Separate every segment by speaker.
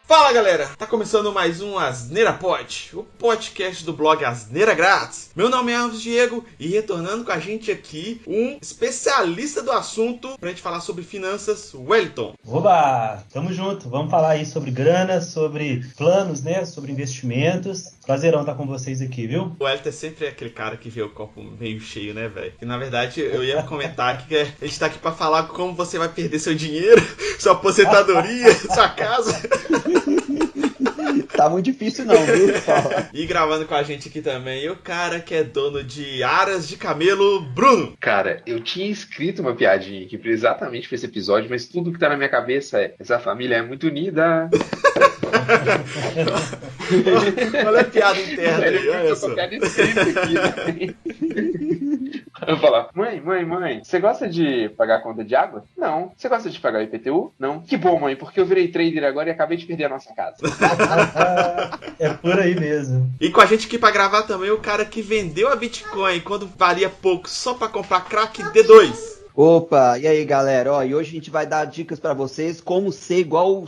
Speaker 1: Fala galera, tá começando mais um Asneira Pod, o podcast do blog Asneira Grátis. Meu nome é Alves Diego e retornando com a gente aqui um especialista do assunto pra gente falar sobre finanças, Wellington.
Speaker 2: Oba, tamo junto, vamos falar aí sobre grana, sobre planos, né, sobre investimentos. Prazerão estar com vocês aqui, viu?
Speaker 1: O Wellington é sempre aquele cara que vê o copo meio cheio, né, velho? E na verdade eu ia comentar aqui que a gente tá aqui pra falar como você vai perder seu dinheiro, sua aposentadoria, sua casa.
Speaker 3: Tá muito difícil não, viu, pessoal?
Speaker 1: E gravando com a gente aqui também o cara que é dono de aras de camelo, Bruno.
Speaker 4: Cara, eu tinha escrito uma piadinha aqui exatamente pra esse episódio, mas tudo que tá na minha cabeça é: essa família é muito unida.
Speaker 1: Olha a piada interna aí, olha só.
Speaker 4: Eu vou falar: mãe, você gosta de pagar a conta de água? Não. Você gosta de pagar o IPTU? Não. Que bom, mãe, porque eu virei trader agora e acabei de perder a nossa casa.
Speaker 2: É por aí mesmo.
Speaker 1: E com a gente aqui pra gravar também o cara que vendeu a Bitcoin quando valia pouco só pra comprar crack D2.
Speaker 3: Opa, e aí galera, e hoje a gente vai dar dicas pra vocês como ser igual o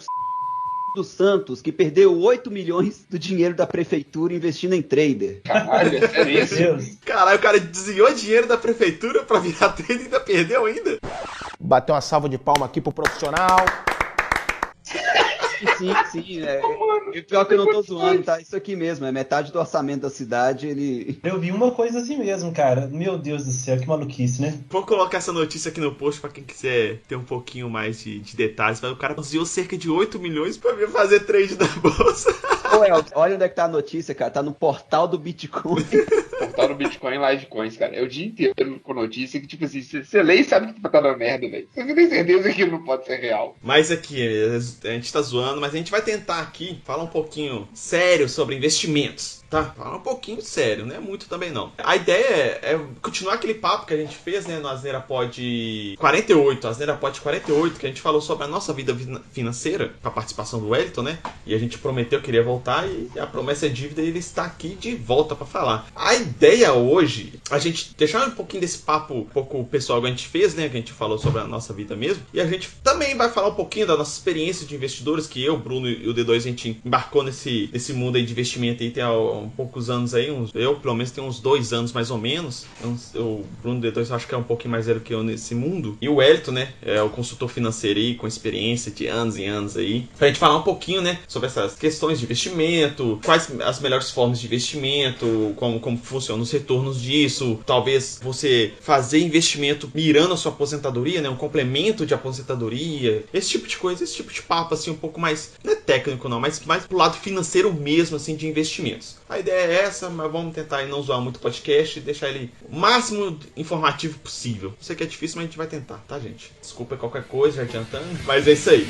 Speaker 3: do Santos, que perdeu 8 milhões do dinheiro da prefeitura investindo em trader.
Speaker 4: Caralho, é isso?
Speaker 1: Caralho, o cara desviou dinheiro da prefeitura pra virar trader e ainda perdeu ainda.
Speaker 5: Bateu uma salva de palma aqui pro profissional.
Speaker 3: Sim, E pior que eu não tô zoando, tá? Isso aqui mesmo, é metade do orçamento da cidade, ele...
Speaker 2: Eu vi uma coisa assim mesmo, cara. Meu Deus do céu, que maluquice, né?
Speaker 1: Vou colocar essa notícia aqui no post pra quem quiser ter um pouquinho mais de detalhes. O cara desviou cerca de 8 milhões pra vir fazer trade na bolsa.
Speaker 3: Ô, El, olha onde é que tá a notícia, cara. Tá no portal do Bitcoin.
Speaker 4: Portal do Bitcoin Livecoins, cara. É o dia inteiro com notícia que, tipo assim, você lê e sabe que tá dando merda, velho. Você tem certeza que não pode ser real.
Speaker 1: Mas aqui, a gente tá zoando, mas a gente vai tentar aqui falar um pouquinho sério sobre investimentos. Tá, fala um pouquinho sério, não é muito também não. A ideia é continuar aquele papo que a gente fez, né, no Asneira Pod 48, Asneira Pod 48, que a gente falou sobre a nossa vida financeira, com a participação do Wellington, né, e a gente prometeu que iria voltar e a promessa é dívida e ele está aqui de volta para falar. A ideia hoje, a gente deixar um pouquinho desse papo um pouco pessoal que a gente fez, né, que a gente falou sobre a nossa vida mesmo, e a gente também vai falar um pouquinho da nossa experiência de investidores, que eu, Bruno e o D2, a gente embarcou nesse mundo aí de investimento aí tem poucos anos aí, eu pelo menos tenho uns 2 anos mais ou menos. O Bruno D2 eu acho que é um pouquinho mais velho que eu nesse mundo. E o Wellington, né, é o consultor financeiro aí, com experiência de anos e anos aí. Pra gente falar um pouquinho, né, sobre essas questões de investimento, quais as melhores formas de investimento, como funcionam os retornos disso. Talvez você fazer investimento mirando a sua aposentadoria, né, um complemento de aposentadoria, esse tipo de coisa, esse tipo de papo assim um pouco mais, não é técnico não, mas mais pro lado financeiro mesmo assim de investimentos. A ideia é essa, mas vamos tentar não zoar muito o podcast e deixar ele o máximo informativo possível. Sei que é difícil, mas a gente vai tentar, tá, gente? Desculpa qualquer coisa, já adiantando, mas é isso aí.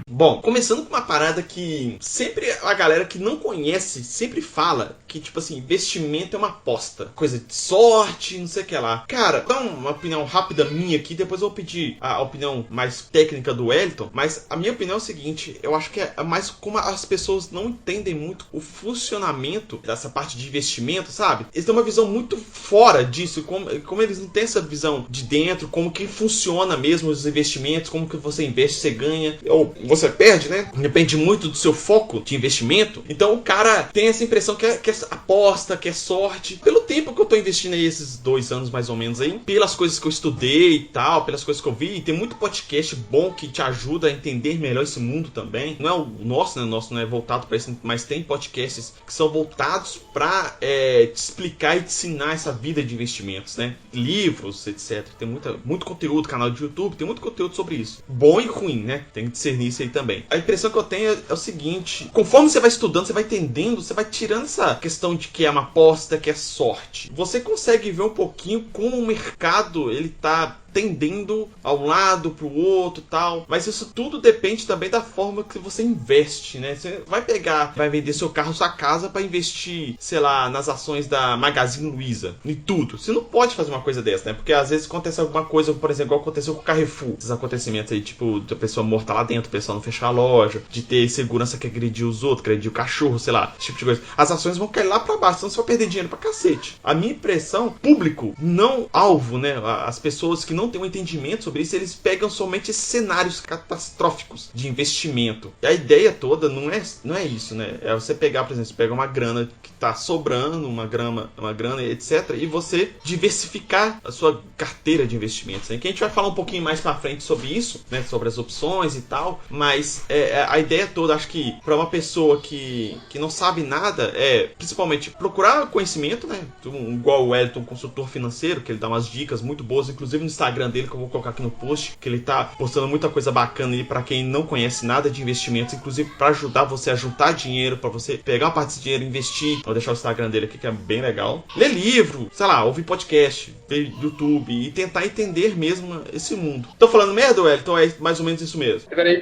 Speaker 1: Bom, começando com uma parada que sempre a galera que não conhece sempre fala que, tipo assim, investimento é uma aposta. Coisa de sorte, não sei o que lá. Cara, dá uma opinião rápida minha aqui, depois eu vou pedir a opinião mais técnica do Wellington, mas a minha opinião é o seguinte, eu acho que é mais como as pessoas não entendem muito o funcionamento dessa parte de investimento, sabe? Eles têm uma visão muito fora disso, como eles não têm essa visão de dentro, como que funciona mesmo os investimentos, como que você investe, você ganha, ou você perde, né? Depende muito do seu foco de investimento. Então o cara tem essa impressão que é aposta, que é sorte. Pelo tempo que eu tô investindo aí, esses 2 anos mais ou menos aí, pelas coisas que eu estudei e tal, pelas coisas que eu vi, tem muito podcast bom que te ajuda a entender melhor esse mundo também. Não é o nosso, né? O nosso não é voltado para isso, mas tem podcasts que são voltados para te explicar e te ensinar essa vida de investimentos, né? Livros, etc. Tem muito conteúdo, canal de YouTube, tem muito conteúdo sobre isso. Bom e ruim, né? Tem que discernir isso aí também. A impressão que eu tenho é o seguinte, conforme você vai estudando, você vai entendendo, você vai tirando essa questão de que é uma aposta, que é sorte. Você consegue ver um pouquinho como o mercado, ele tá tendendo a um lado, pro outro e tal. Mas isso tudo depende também da forma que você investe, né? Você vai vender seu carro, sua casa para investir, sei lá, nas ações da Magazine Luiza, em tudo. Você não pode fazer uma coisa dessa, né? Porque às vezes acontece alguma coisa, por exemplo, igual aconteceu com o Carrefour. Esses acontecimentos aí, tipo, da pessoa morta lá dentro, o pessoal não fechar a loja, de ter segurança que agrediu os outros, que agrediu o cachorro, sei lá, esse tipo de coisa. As ações vão cair lá pra baixo, senão você vai perder dinheiro pra cacete. A minha impressão, público, não alvo, né? As pessoas que não têm um entendimento sobre isso, eles pegam somente esses cenários catastróficos de investimento. E a ideia toda não é isso, né? É você pegar, por exemplo, você pega uma grana que tá sobrando, uma grana, etc. E você diversificar a sua carteira de investimentos, né? Que a gente vai falar um pouquinho mais pra frente sobre isso, né? Sobre as opções e tal. Mas a ideia toda, acho que pra uma pessoa que não sabe nada, principalmente procurar conhecimento, né? Igual o Wellington, consultor financeiro, que ele dá umas dicas muito boas, inclusive no Instagram dele, que eu vou colocar aqui no post, que ele tá postando muita coisa bacana aí pra quem não conhece nada de investimentos, inclusive pra ajudar você a juntar dinheiro, pra você pegar uma parte desse dinheiro e investir. Vou deixar o Instagram dele aqui, que é bem legal. Ler livro, sei lá, ouvir podcast, ver YouTube e tentar entender mesmo esse mundo. Tô falando merda, Wellington? É mais ou menos isso mesmo.
Speaker 4: Peraí.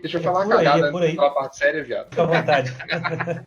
Speaker 4: Deixa eu falar uma cagada.
Speaker 2: Por aí.
Speaker 4: Falar a parte séria, viado.
Speaker 2: Fica à vontade.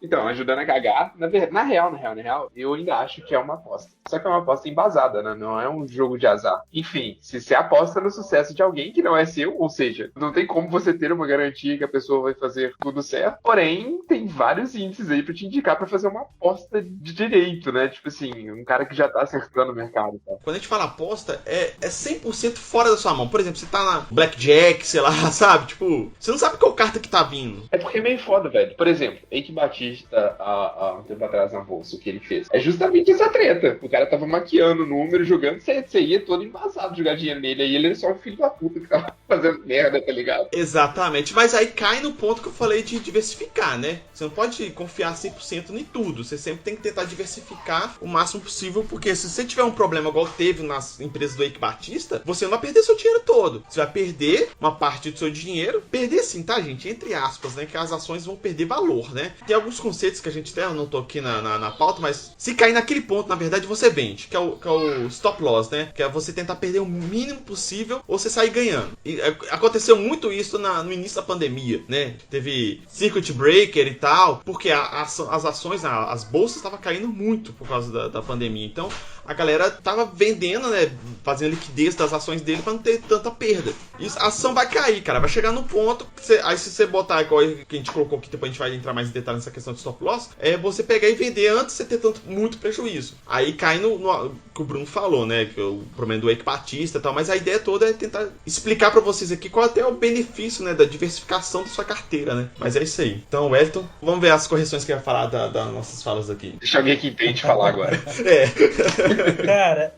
Speaker 4: Então, ajudando a cagar. Na real, eu ainda acho que é uma aposta. Só que é uma aposta embasada, né? Não é um jogo de azar. Enfim, se você aposta no sucesso de alguém que não é seu, ou seja, não tem como você ter uma garantia que a pessoa vai fazer tudo certo. Porém, tem vários índices aí pra te indicar pra fazer uma aposta de direito, né? Tipo assim, um cara que já tá acertando o mercado. Tá?
Speaker 1: Quando a gente fala aposta, é 100% fora da sua mão. Por exemplo, você tá na Blackjack, sei lá, sabe? Tipo, você não sabe qual carta que tá vindo.
Speaker 4: É porque é meio foda, velho. Por exemplo, Eike Batista, há um tempo atrás na bolsa, o que ele fez? É justamente essa treta. O cara tava maquiando o número, jogando, você ia todo embasado jogar dinheiro nele. Aí ele era só um filho da puta que tava fazendo merda, tá ligado?
Speaker 1: Exatamente. Mas aí cai no ponto que eu falei de diversificar, né? Você não pode confiar 100% em tudo. Você sempre tem que tentar diversificar o máximo possível, porque se você tiver um problema igual teve nas empresas do Eike Batista, você não vai perder seu dinheiro todo. Você vai perder uma parte do seu dinheiro. Perder sim, tá, gente? Entre aspas, né? Que as ações vão perder valor, né? Tem alguns conceitos que a gente tem, eu não tô aqui na pauta, mas se cair naquele ponto, na verdade, você vende. Que é o stop loss, né? Que é você tentar perder o mínimo possível ou você sair ganhando. E aconteceu muito isso no início da pandemia, né? Teve circuit breaker e tal, porque as ações, as bolsas estavam caindo muito por causa da pandemia. Então, a galera tava vendendo, né? Fazendo liquidez das ações dele pra não ter tanta perda. E a ação vai cair, cara. Vai chegar no ponto que aí se você botar igual que a gente colocou aqui, depois a gente vai entrar mais em detalhe nessa questão de stop loss, é você pegar e vender antes de você ter muito prejuízo. Aí cai no que o Bruno falou, né? Que o problema do Eike Batista e tal. Mas a ideia toda é tentar explicar pra vocês aqui qual até é o benefício, né? Da diversificação da sua carteira, né? Mas é isso aí. Então, Wellington, vamos ver as correções que vai falar das nossas falas aqui.
Speaker 4: Deixa alguém que entende falar agora.
Speaker 2: Cara,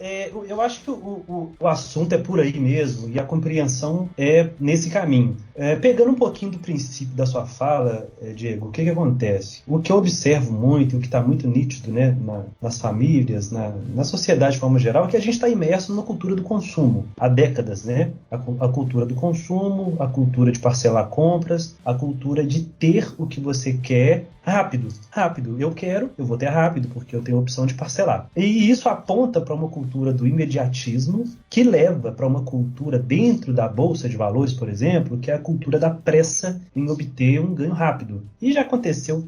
Speaker 2: eu acho que o assunto é por aí mesmo e a compreensão é nesse caminho. Pegando um pouquinho do princípio da sua fala, Diego, o que acontece? O que eu observo muito, o que está muito nítido, né, nas famílias, na sociedade de forma geral, é que a gente está imerso numa cultura do consumo há décadas, né? A cultura do consumo, a cultura de parcelar compras, a cultura de ter o que você quer rápido. Eu quero, eu vou ter rápido, porque eu tenho a opção de parcelar. E isso aponta para uma cultura do imediatismo, que leva para uma cultura dentro da Bolsa de Valores, por exemplo, que é a cultura da pressa em obter um ganho rápido. E já aconteceu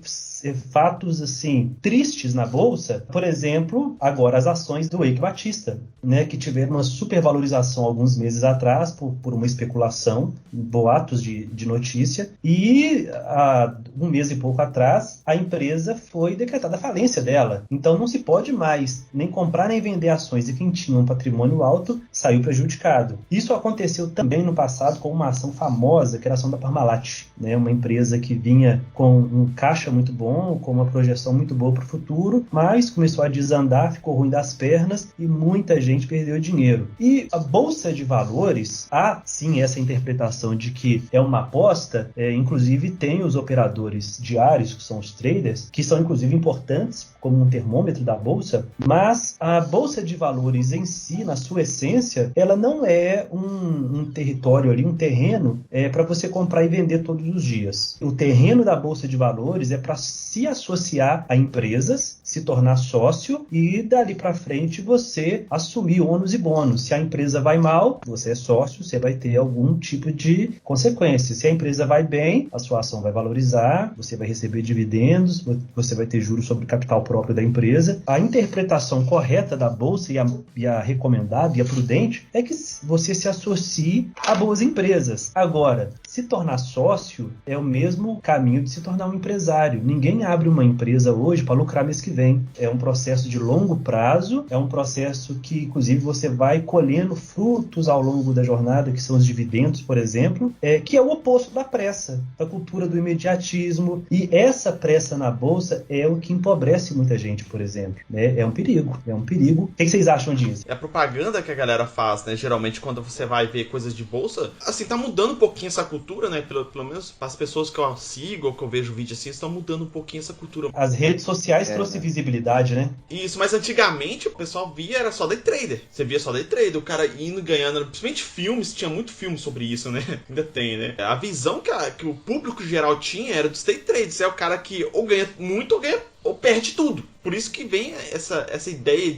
Speaker 2: fatos assim tristes na Bolsa, por exemplo, agora as ações do Eike Batista, né, que tiveram uma supervalorização alguns meses atrás por uma especulação, boatos de notícia, e há um mês e pouco atrás a empresa foi decretada a falência dela. Então não se pode mais nem comprar nem vender ações, e quem tinha um patrimônio alto saiu prejudicado. Isso aconteceu também no passado com uma ação famosa, que era a ação da Parmalat, né, uma empresa que vinha com um caixa muito bom, com uma projeção muito boa para o futuro, mas começou a desandar, ficou ruim das pernas e muita gente perdeu dinheiro. E a Bolsa de Valores, há sim essa interpretação de que é uma aposta, inclusive tem os operadores diários, que são são os traders, que são inclusive importantes como um termômetro da bolsa, mas a bolsa de valores em si, na sua essência, ela não é um território ali, um terreno para você comprar e vender todos os dias. O terreno da bolsa de valores é para se associar a empresas, se tornar sócio e dali para frente você assumir ônus e bônus. Se a empresa vai mal, você é sócio, você vai ter algum tipo de consequência. Se a empresa vai bem, a sua ação vai valorizar, você vai receber dividendos, você vai ter juros sobre o capital próprio da empresa. A interpretação correta da bolsa e a recomendada e a prudente é que você se associe a boas empresas. Agora, se tornar sócio é o mesmo caminho de se tornar um empresário. Ninguém abre uma empresa hoje para lucrar mês que vem. É um processo de longo prazo, é um processo que, inclusive, você vai colhendo frutos ao longo da jornada, que são os dividendos, por exemplo, que é o oposto da pressa, da cultura do imediatismo. E essa pressa na bolsa é o que empobrece muita gente, por exemplo. É um perigo, é um perigo. O que vocês acham disso?
Speaker 1: É a propaganda que a galera faz, né? Geralmente, quando você vai ver coisas de bolsa, assim, tá mudando um pouquinho essa cultura, né? Pelo menos as pessoas que eu sigo ou que eu vejo vídeo assim, estão mudando um pouquinho essa cultura.
Speaker 2: As redes sociais trouxe visibilidade, né?
Speaker 1: Isso, mas antigamente o pessoal via, era só day trader. Você via só day trader, o cara indo, ganhando, principalmente filmes, tinha muito filme sobre isso, né? Ainda tem, né? A visão que o público geral tinha era dos day traders. É o cara que ou ganha muito ou perde tudo. Por isso que vem essa ideia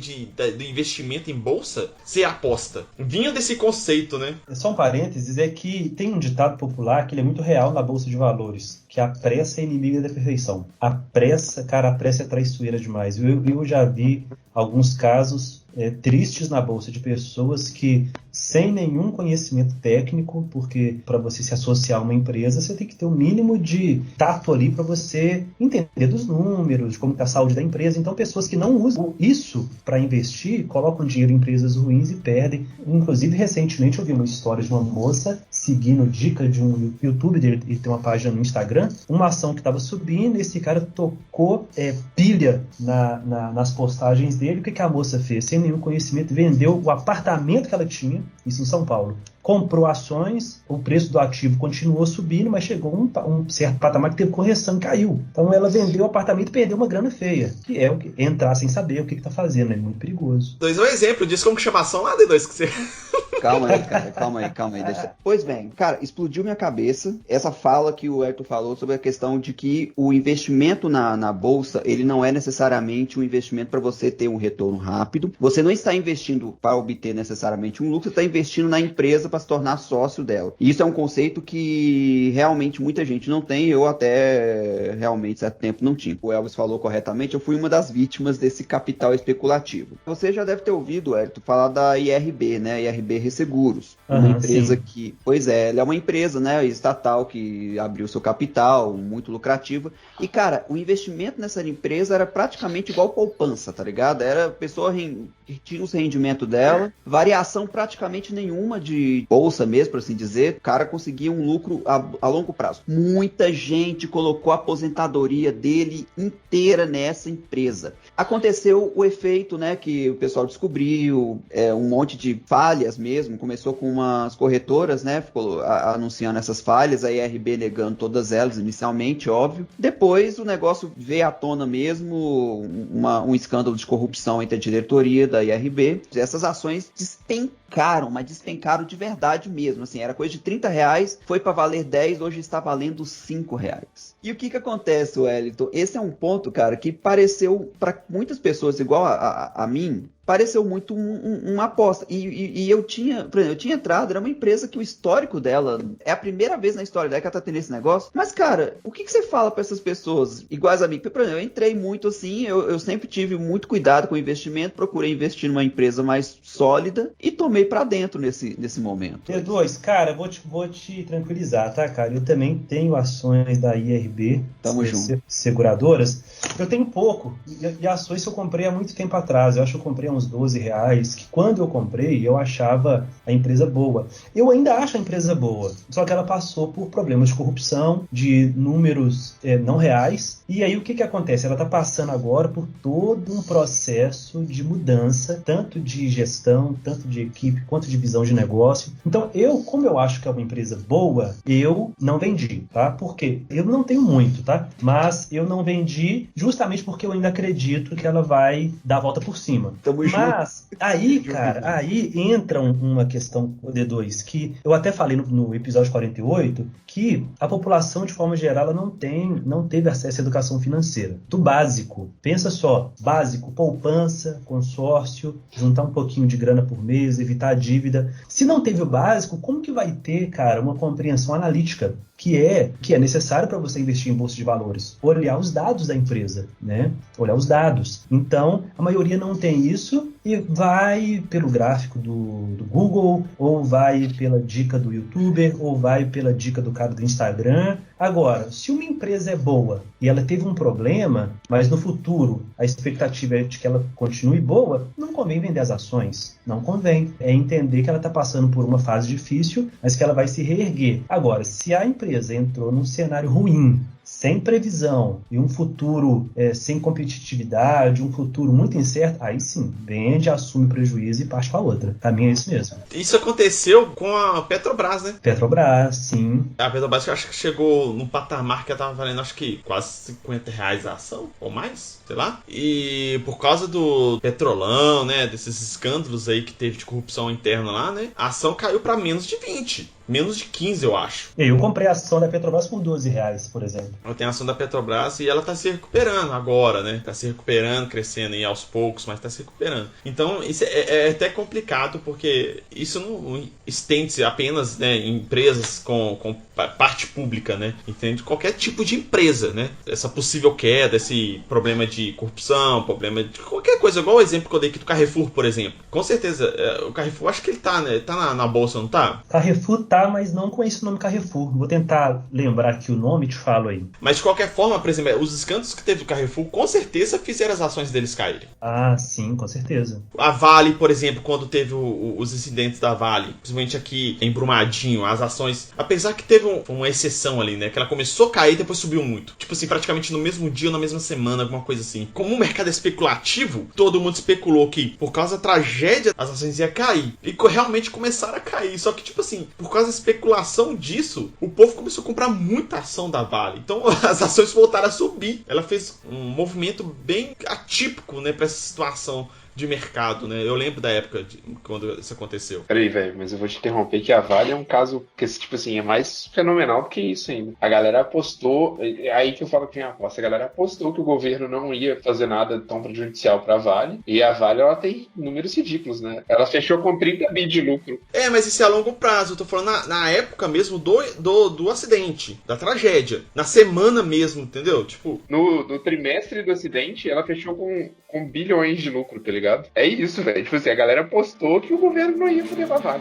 Speaker 1: do investimento em bolsa ser aposta. Vinha desse conceito, né?
Speaker 2: Só um parênteses, é que tem um ditado popular que ele é muito real na bolsa de valores, que a pressa é inimiga da perfeição. A pressa é traiçoeira demais. Eu já vi alguns casos tristes na bolsa de pessoas que, sem nenhum conhecimento técnico, porque para você se associar a uma empresa, você tem que ter um mínimo de tato ali para você entender dos números, de como está a saúde da empresa. Então, pessoas que não usam isso para investir, colocam dinheiro em empresas ruins e perdem. Inclusive, recentemente, eu vi uma história de uma moça seguindo dica de um youtuber, ele tem uma página no Instagram, uma ação que estava subindo, esse cara tocou pilha nas postagens dele. O que a moça fez? Sem nenhum conhecimento, vendeu o apartamento que ela tinha, isso em São Paulo. Comprou ações, o preço do ativo continuou subindo, mas chegou um certo patamar que teve correção e caiu. Então ela vendeu o apartamento e perdeu uma grana feia, que é o que entrar sem saber o que está fazendo, é muito perigoso.
Speaker 1: Dois é um exemplo disso, como que chama a ação lá, D2, que você...
Speaker 3: Calma aí, cara, calma aí. Pois bem, cara, explodiu minha cabeça essa fala que o Hector falou sobre a questão de que o investimento na bolsa, ele não é necessariamente um investimento para você ter um retorno rápido. Você não está investindo para obter necessariamente um lucro, você está investindo na empresa para se tornar sócio dela. E isso é um conceito que realmente muita gente não tem, eu até realmente certo tempo não tinha. O Elvis falou corretamente, eu fui uma das vítimas desse capital especulativo. Você já deve ter ouvido, Hector, falar da IRB, né? IRB Resseguros. Uma empresa sim. Que... Pois é, ela é uma empresa, né, estatal que abriu seu capital, muito lucrativa. E, cara, o investimento nessa empresa era praticamente igual poupança, tá ligado? Era a pessoa que tinha os rendimentos dela, variação praticamente nenhuma de bolsa mesmo, por assim dizer. O cara conseguia um lucro a longo prazo. Muita gente colocou a aposentadoria dele inteira nessa empresa. Aconteceu o efeito, né, que o pessoal descobriu, um monte de falhas mesmo. Começou com umas corretoras, né, ficou anunciando essas falhas, a IRB negando todas elas inicialmente, óbvio. Depois o negócio veio à tona mesmo, um escândalo de corrupção entre a diretoria da IRB. Essas ações despencaram, mas despencaram de verdade mesmo, assim, era coisa de R$30, foi para valer 10, hoje está valendo R$5. E o que acontece, Wellington? Esse é um ponto, cara, que pareceu para muitas pessoas igual a mim, pareceu muito uma aposta. E eu tinha entrado, era uma empresa que o histórico dela, é a primeira vez na história dela que ela tá tendo esse negócio. Mas, cara, o que você fala para essas pessoas iguais a mim? Por exemplo, eu entrei muito assim, eu sempre tive muito cuidado com o investimento, procurei investir numa empresa mais sólida e tomei para dentro nesse momento.
Speaker 2: D2, cara, vou te tranquilizar, tá, cara? Eu também tenho ações da IRB,
Speaker 3: Tamo junto.
Speaker 2: Seguradoras. Eu tenho pouco, e ações que eu comprei há muito tempo atrás. Eu acho que eu comprei há uns R$12, que quando eu comprei, eu achava a empresa boa. Eu ainda acho a empresa boa, só que ela passou por problemas de corrupção, de números não reais. E aí o que acontece? Ela está passando agora por todo um processo de mudança, tanto de gestão, tanto de equipe, quanto de visão de negócio. Então, como eu acho que é uma empresa boa, eu não vendi, tá? Porque eu não tenho tenho muito, tá? Mas eu não vendi justamente porque eu ainda acredito que ela vai dar a volta por cima. Mas aí, cara, aí entra uma questão, o D2, que eu até falei no episódio 48, que a população, de forma geral, ela não teve acesso à educação financeira. Do básico. Pensa só, básico, poupança, consórcio, juntar um pouquinho de grana por mês, evitar a dívida. Se não teve o básico, como que vai ter, cara, uma compreensão analítica que é necessário para você investir em bolsa de valores? Olhar os dados da empresa, né? Olhar os dados. Então, a maioria não tem isso e vai pelo gráfico do Google, ou vai pela dica do YouTuber, ou vai pela dica do cara do Instagram. Agora, se uma empresa é boa e ela teve um problema, mas no futuro a expectativa é de que ela continue boa, não convém vender as ações. Não convém. É entender que ela está passando por uma fase difícil, mas que ela vai se reerguer. Agora, se a empresa entrou num cenário ruim, sem previsão, e um futuro sem competitividade, um futuro muito incerto, aí sim, vende, assume prejuízo e parte para outra. Pra mim é isso mesmo.
Speaker 1: Isso aconteceu com a Petrobras, né?
Speaker 2: Petrobras, sim.
Speaker 1: A Petrobras, eu acho que chegou num patamar que ela tava valendo, acho que quase R$50 a ação, ou mais, sei lá. E por causa do petrolão, né, desses escândalos aí que teve de corrupção interna lá, né, a ação caiu para menos de 20. Menos de 15, eu acho.
Speaker 2: Eu comprei a ação da Petrobras por R$12, por exemplo.
Speaker 1: Eu tenho a ação da Petrobras e ela tá se recuperando agora, né? Tá se recuperando, crescendo aí aos poucos, mas tá se recuperando. Então, isso é até complicado, porque isso não estende-se apenas, né, em empresas com parte pública, né? Entende? Qualquer tipo de empresa, né? Essa possível queda, esse problema de corrupção, problema de qualquer coisa, igual o exemplo que eu dei aqui do Carrefour, por exemplo. Com certeza, o Carrefour, acho que ele tá, né? Tá na bolsa, não tá?
Speaker 2: Carrefour tá, mas não com esse nome Carrefour. Vou tentar lembrar aqui o nome e te falo aí.
Speaker 1: Mas de qualquer forma, por exemplo, os escândalos que teve do Carrefour, com certeza fizeram as ações deles caírem.
Speaker 2: Ah, sim, com certeza.
Speaker 1: A Vale, por exemplo, quando teve os incidentes da Vale, principalmente aqui em Brumadinho, as ações, apesar que teve uma exceção ali, né, que ela começou a cair e depois subiu muito. Tipo assim, praticamente no mesmo dia ou na mesma semana, alguma coisa assim. Como o mercado é especulativo, todo mundo especulou que por causa da tragédia as ações iam cair. E realmente começaram a cair. Só que, tipo assim, por causa da especulação disso, o povo começou a comprar muita ação da Vale. Então as ações voltaram a subir. Ela fez um movimento bem atípico, né, para essa situação de mercado, né? Eu lembro da época quando isso aconteceu.
Speaker 4: Peraí, velho, mas eu vou te interromper que a Vale é um caso que, tipo assim, é mais fenomenal do que isso ainda. A galera apostou, é aí que eu falo que tem aposta, a galera apostou que o governo não ia fazer nada tão prejudicial pra Vale, e a Vale, ela tem números ridículos, né? Ela fechou com 30 bi de lucro.
Speaker 1: Mas isso é a longo prazo, eu tô falando na época mesmo do acidente, da tragédia, na semana mesmo, entendeu? Tipo...
Speaker 4: No trimestre do acidente, ela fechou com bilhões de lucro, tá ligado? É isso, velho. Tipo assim, a galera apostou que o governo não ia poder bavar.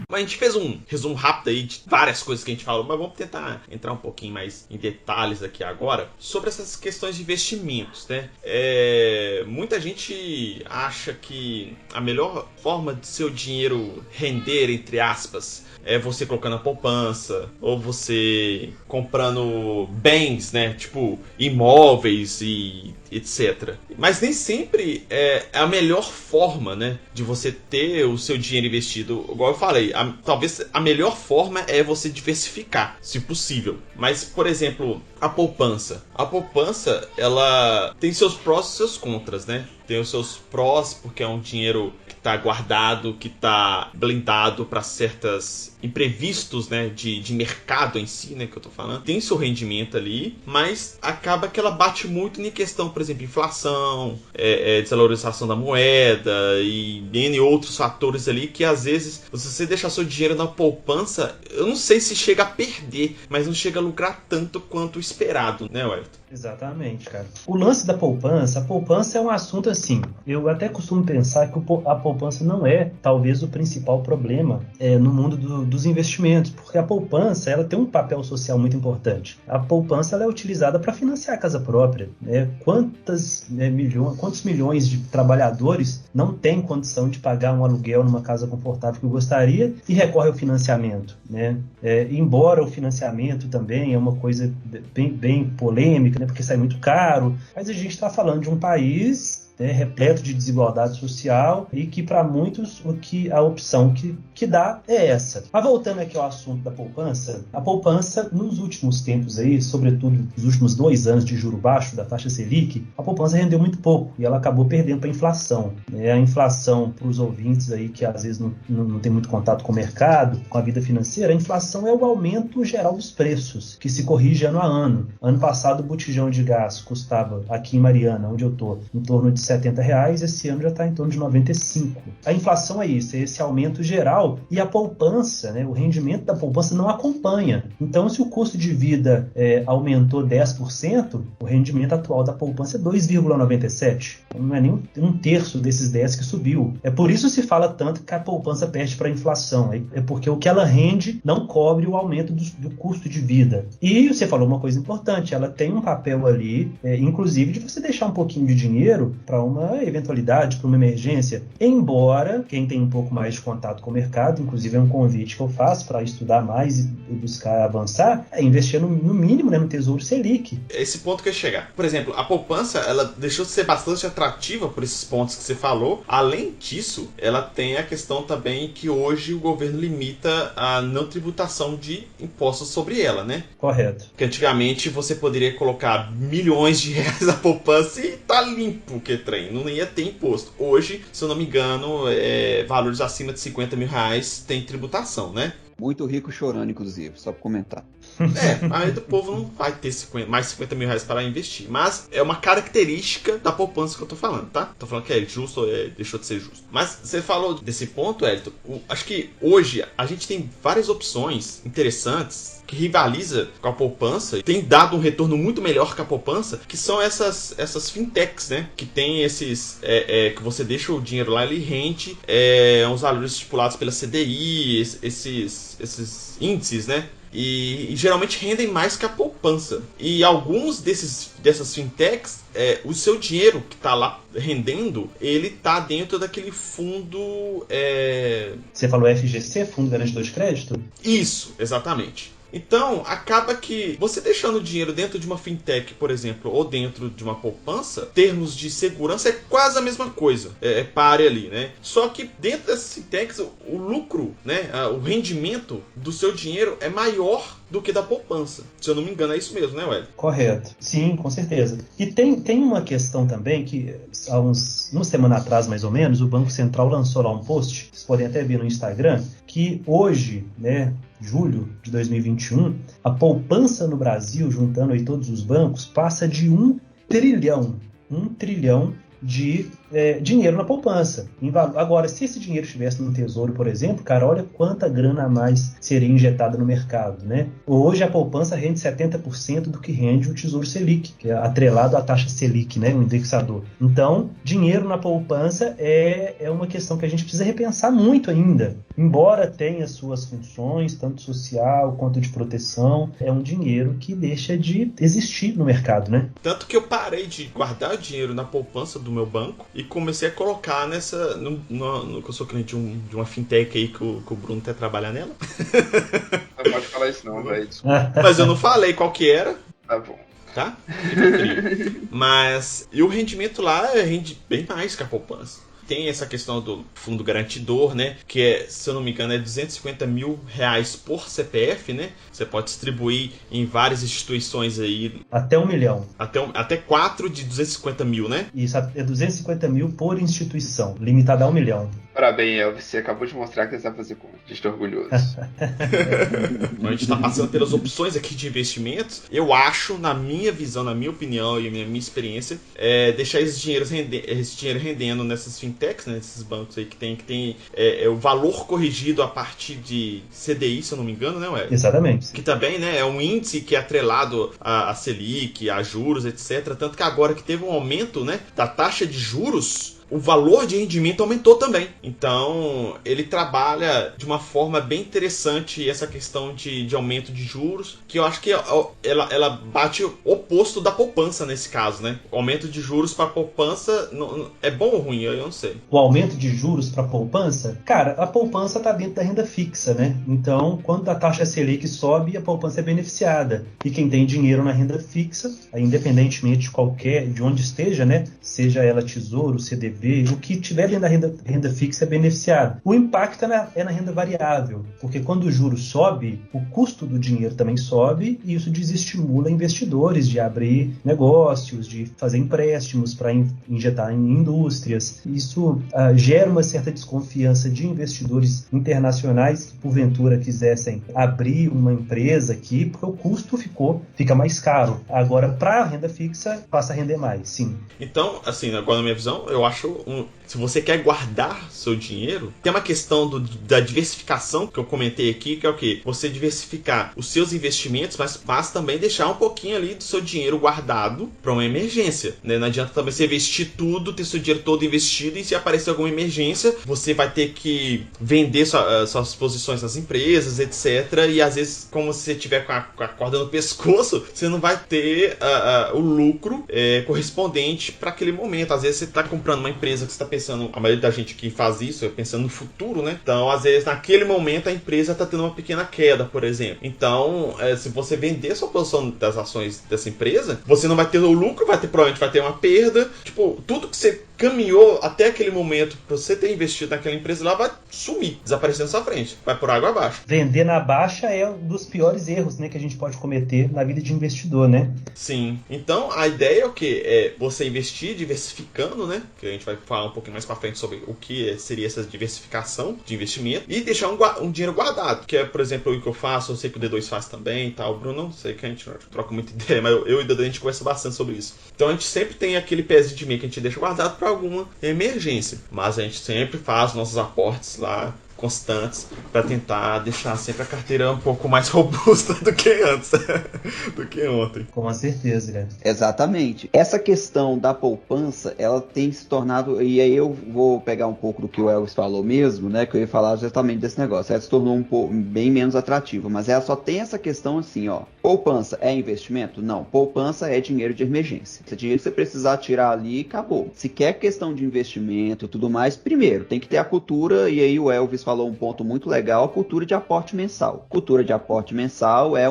Speaker 1: Mas a gente fez um resumo rápido aí de várias coisas que a gente falou, mas vamos tentar entrar um pouquinho mais em detalhes aqui agora sobre essas questões de investimentos, né? Muita gente acha que a melhor forma de seu dinheiro render, entre aspas, é você colocando a poupança, ou você comprando bens, né? Tipo imóveis e etc. Mas nem sempre é a melhor forma, né, de você ter o seu dinheiro investido. Igual eu falei, talvez a melhor forma é você diversificar, se possível. Mas, por exemplo, a poupança. A poupança, ela tem seus prós e seus contras, né? Tem os seus prós, porque é um dinheiro que está guardado, que está blindado para certos imprevistos, né, de mercado em si, né, que eu tô falando. Tem seu rendimento ali, mas acaba que ela bate muito em questão, por exemplo, inflação, desvalorização da moeda e N outros fatores ali que às vezes, se você deixar seu dinheiro na poupança, eu não sei se chega a perder, mas não chega a lucrar tanto quanto o esperado, né, Wellington?
Speaker 2: Exatamente, cara. O lance da poupança, a poupança é um assunto assim, eu até costumo pensar que a poupança não é, talvez, o principal problema no mundo dos investimentos, porque a poupança, ela tem um papel social muito importante. A poupança, ela é utilizada para financiar a casa própria, né? Quantos milhões de trabalhadores não têm condição de pagar um aluguel numa casa confortável que gostaria e recorre ao financiamento, né? Embora o financiamento também é uma coisa bem polêmica, né? Porque sai muito caro, mas a gente está falando de um país repleto de desigualdade social e que para muitos a opção que dá é essa. Mas voltando aqui ao assunto da poupança, a poupança nos últimos tempos aí, sobretudo nos últimos 2 anos de juro baixo da taxa Selic, a poupança rendeu muito pouco e ela acabou perdendo para a inflação. A inflação, para os ouvintes aí que às vezes não tem muito contato com o mercado, com a vida financeira, a inflação é o aumento geral dos preços, que se corrige ano a ano. Ano passado o botijão de gás custava, aqui em Mariana, onde eu estou, em torno de R$70, esse ano já está em torno de 95. A inflação é isso, é esse aumento geral, e a poupança, né, o rendimento da poupança não acompanha. Então, se o custo de vida aumentou 10%, o rendimento atual da poupança é 2,97%. Não é nem um terço desses 10 que subiu. É por isso que se fala tanto que a poupança perde para a inflação. É porque o que ela rende não cobre o aumento do custo de vida. E você falou uma coisa importante, ela tem um papel ali, inclusive, de você deixar um pouquinho de dinheiro para uma eventualidade, para uma emergência. Embora, quem tem um pouco mais de contato com o mercado, inclusive é um convite que eu faço para estudar mais e buscar avançar, é investir no mínimo, né, no Tesouro Selic.
Speaker 1: Esse ponto que eu ia chegar. Por exemplo, a poupança, ela deixou de ser bastante atrativa por esses pontos que você falou. Além disso, ela tem a questão também que hoje o governo limita a não tributação de impostos sobre ela, né?
Speaker 2: Correto.
Speaker 1: Porque antigamente você poderia colocar milhões de reais na poupança e tá limpo o que trem, não ia ter imposto. Hoje, se eu não me engano, valores acima de 50 mil reais tem tributação, né?
Speaker 3: Muito rico chorando, inclusive, só pra comentar.
Speaker 1: Aí do povo não vai ter mais 50 mil reais para investir. Mas é uma característica da poupança que eu tô falando, tá? Tô falando que é justo ou deixou de ser justo. Mas você falou desse ponto, Elton. Acho que hoje a gente tem várias opções interessantes que rivaliza com a poupança e tem dado um retorno muito melhor que a poupança, que são essas fintechs, né? Que tem esses... que você deixa o dinheiro lá, ele rende uns valores estipulados pela CDI, esses índices, né? E geralmente rendem mais que a poupança. E alguns dessas fintechs, o seu dinheiro que está lá rendendo, ele está dentro daquele fundo...
Speaker 2: Você falou FGC, Fundo Garantidor de Crédito?
Speaker 1: Isso, exatamente. Então, acaba que você deixando o dinheiro dentro de uma fintech, por exemplo, ou dentro de uma poupança, termos de segurança é quase a mesma coisa. Pare ali, né? Só que dentro dessas fintechs, o lucro, né? O rendimento do seu dinheiro é maior do que da poupança. Se eu não me engano, é isso mesmo, né, Wellington?
Speaker 2: Correto. Sim, com certeza. E tem uma questão também que, há uma semana atrás, mais ou menos, o Banco Central lançou lá um post, vocês podem até ver no Instagram, que hoje, né, julho de 2021, a poupança no Brasil, juntando aí todos os bancos, passa de 1 trilhão de dinheiro na poupança. Agora, se esse dinheiro estivesse no Tesouro, por exemplo, cara, olha quanta grana a mais seria injetada no mercado, né? Hoje a poupança rende 70% do que rende o Tesouro Selic, que é atrelado à taxa Selic, né, o indexador. Então, dinheiro na poupança é uma questão que a gente precisa repensar muito ainda. Embora tenha suas funções, tanto social quanto de proteção, é um dinheiro que deixa de existir no mercado, né?
Speaker 1: Tanto que eu parei de guardar o dinheiro na poupança do meu banco e comecei a colocar que eu sou cliente de uma fintech aí que o Bruno quer trabalhar nela.
Speaker 4: Não pode falar isso não, velho.
Speaker 1: Mas eu não falei qual que era.
Speaker 4: Tá bom.
Speaker 1: Tá? Mas e o rendimento lá rende bem mais que a poupança. Tem essa questão do fundo garantidor, né? Que se eu não me engano, é 250 mil reais por CPF, né? Você pode distribuir em várias instituições aí.
Speaker 2: Até 1 milhão.
Speaker 1: Até 4 de 250 mil, né?
Speaker 2: Isso, é 250 mil por instituição, limitada a 1 milhão.
Speaker 4: Parabéns, Elvis. Você acabou de mostrar que você sabe fazer conta. Estou orgulhoso.
Speaker 1: A gente está passando pelas opções aqui de investimentos. Eu acho, na minha visão, na minha opinião e na minha experiência, deixar esse dinheiro rendendo nessas fintechs, né, nesses bancos aí que tem o valor corrigido a partir de CDI, se eu não me engano, né, Ué?
Speaker 2: Exatamente.
Speaker 1: Que também, né, é um índice que é atrelado a Selic, a juros, etc. Tanto que agora que teve um aumento, né, da taxa de juros, o valor de rendimento aumentou também. Então, ele trabalha de uma forma bem interessante essa questão de aumento de juros, que eu acho que ela bate o oposto da poupança nesse caso, né? O aumento de juros para poupança é bom ou ruim? Eu não sei.
Speaker 2: O aumento de juros para poupança? Cara, a poupança está dentro da renda fixa, né? Então, quando a taxa Selic sobe, a poupança é beneficiada. E quem tem dinheiro na renda fixa, independentemente de onde esteja, né? Seja ela tesouro, CDB, o que tiver dentro da renda fixa é beneficiado. O impacto é na renda variável, porque quando o juro sobe, o custo do dinheiro também sobe e isso desestimula investidores de abrir negócios, de fazer empréstimos para injetar em indústrias. Isso gera uma certa desconfiança de investidores internacionais que, porventura, quisessem abrir uma empresa aqui, porque o custo fica mais caro. Agora, para a renda fixa, passa a render mais, sim.
Speaker 1: Então, assim, agora na minha visão, eu acho, se você quer guardar seu dinheiro, tem uma questão da diversificação que eu comentei aqui, que é o quê? Você diversificar os seus investimentos, mas também deixar um pouquinho ali do seu dinheiro guardado para uma emergência, né? Não adianta também você investir tudo, ter seu dinheiro todo investido e se aparecer alguma emergência, você vai ter que vender suas posições nas empresas, etc. E às vezes, como você tiver com a corda no pescoço, você não vai ter o lucro correspondente para aquele momento. Às vezes você está comprando uma empresa que você está pensando, a maioria da gente que faz isso é pensando no futuro, né? Então, às vezes, naquele momento a empresa está tendo uma pequena queda, por exemplo. Então, se você vender sua posição das ações dessa empresa, você não vai ter o lucro, provavelmente vai ter uma perda. Tipo, tudo que você caminhou até aquele momento para você ter investido naquela empresa lá vai sumir, desaparecer na sua frente, vai por água abaixo.
Speaker 2: Vender na baixa é um dos piores erros, né, que a gente pode cometer na vida de investidor, né?
Speaker 1: Sim. Então a ideia é o quê? É você investir diversificando, né? Que a gente vai falar um pouquinho mais para frente sobre o que seria essa diversificação de investimento e deixar um dinheiro guardado, que é, por exemplo, o que eu faço, eu sei que o D2 faz também e tal. O Bruno, sei que a gente troca muita ideia, mas eu e o D2 a gente conversa bastante sobre isso. Então a gente sempre tem aquele pezinho de meio que a gente deixa guardado para alguma emergência, mas a gente sempre faz nossos aportes lá constantes para tentar deixar sempre a carteira um pouco mais robusta do que antes, do que ontem.
Speaker 2: Com certeza, né?
Speaker 3: Exatamente. Essa questão da poupança, ela tem se tornado, e aí eu vou pegar um pouco do que o Elvis falou mesmo, né, que eu ia falar justamente desse negócio. Ela se tornou um pouco bem menos atrativa, mas ela só tem essa questão assim, ó. Poupança é investimento? Não. Poupança é dinheiro de emergência. Esse dinheiro que você precisar tirar ali, acabou. Se quer questão de investimento e tudo mais, primeiro, tem que ter a cultura, e aí o Elvis falou um ponto muito legal, a cultura de aporte mensal. Cultura de aporte mensal é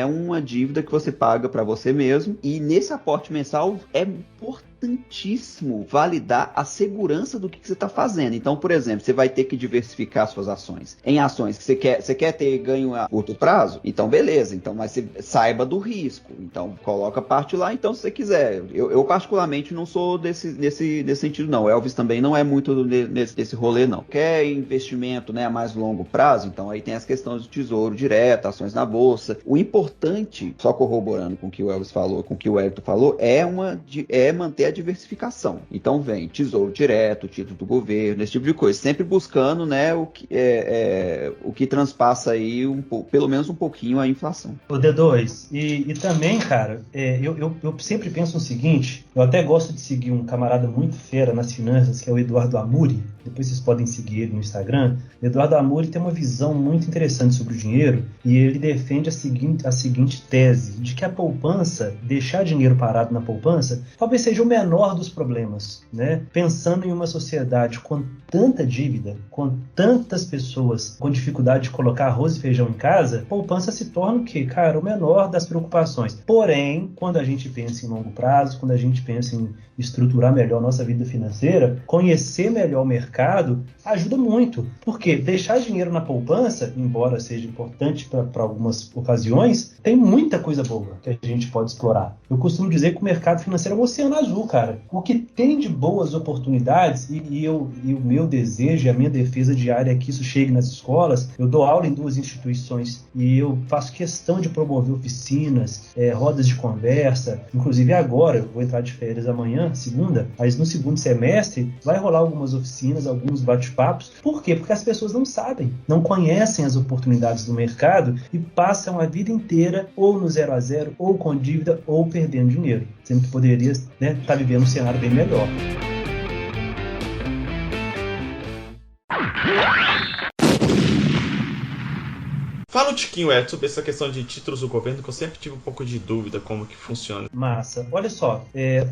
Speaker 3: uma dívida que você paga para você mesmo, e nesse aporte mensal é importantíssimo validar a segurança do que você está fazendo. Então, por exemplo, você vai ter que diversificar suas ações. Em ações que você quer ter ganho a curto prazo, então beleza, então, mas você saiba do risco. Então, coloca parte lá, então, se você quiser. Eu particularmente não sou nesse sentido, não. O Elvis também não é muito desse rolê, não. Quer investimento, né, a mais longo prazo, então aí tem as questões de tesouro direto, ações na bolsa. O importante, só corroborando com o que o Elvis falou, com o que o Hélito falou, é manter a diversificação. Então vem tesouro direto, título do governo, esse tipo de coisa, sempre buscando, né, o que transpassa aí pelo menos um pouquinho a inflação.
Speaker 2: O D2, e também, cara, eu sempre penso o seguinte, eu até gosto de seguir um camarada muito fera nas finanças, que é o Eduardo Amuri, depois vocês podem seguir ele no Instagram. Eduardo Amuri tem uma visão muito interessante sobre o dinheiro e ele defende a seguinte tese, de que a poupança, deixar dinheiro parado na poupança, talvez seja o menor dos problemas, né? Pensando em uma sociedade com tanta dívida, com tantas pessoas com dificuldade de colocar arroz e feijão em casa, a poupança se torna o quê? Cara, o menor das preocupações. Porém, quando a gente pensa em longo prazo, quando a gente pensa em estruturar melhor nossa vida financeira, conhecer melhor o mercado ajuda muito. Porque deixar dinheiro na poupança, embora seja importante para algumas ocasiões, tem muita coisa boa que a gente pode explorar. Eu costumo dizer que o mercado financeiro é um oceano azul, cara. O que tem de boas oportunidades, e o meu desejo e a minha defesa diária é que isso chegue nas escolas. Eu dou aula em 2 instituições e eu faço questão de promover oficinas, rodas de conversa. Inclusive agora, eu vou entrar de férias amanhã, segunda, mas no segundo semestre vai rolar algumas oficinas, alguns bate-papos. Por quê? Porque as pessoas não sabem, não conhecem as oportunidades do mercado e passam a vida inteira ou no 0 a 0, ou com dívida, ou perdendo dinheiro. Sendo que poderia, né, estar vivendo um cenário bem melhor.
Speaker 1: Fala um tiquinho, Ed, sobre essa questão de títulos do governo, que eu sempre tive um pouco de dúvida como que funciona.
Speaker 2: Massa. Olha só,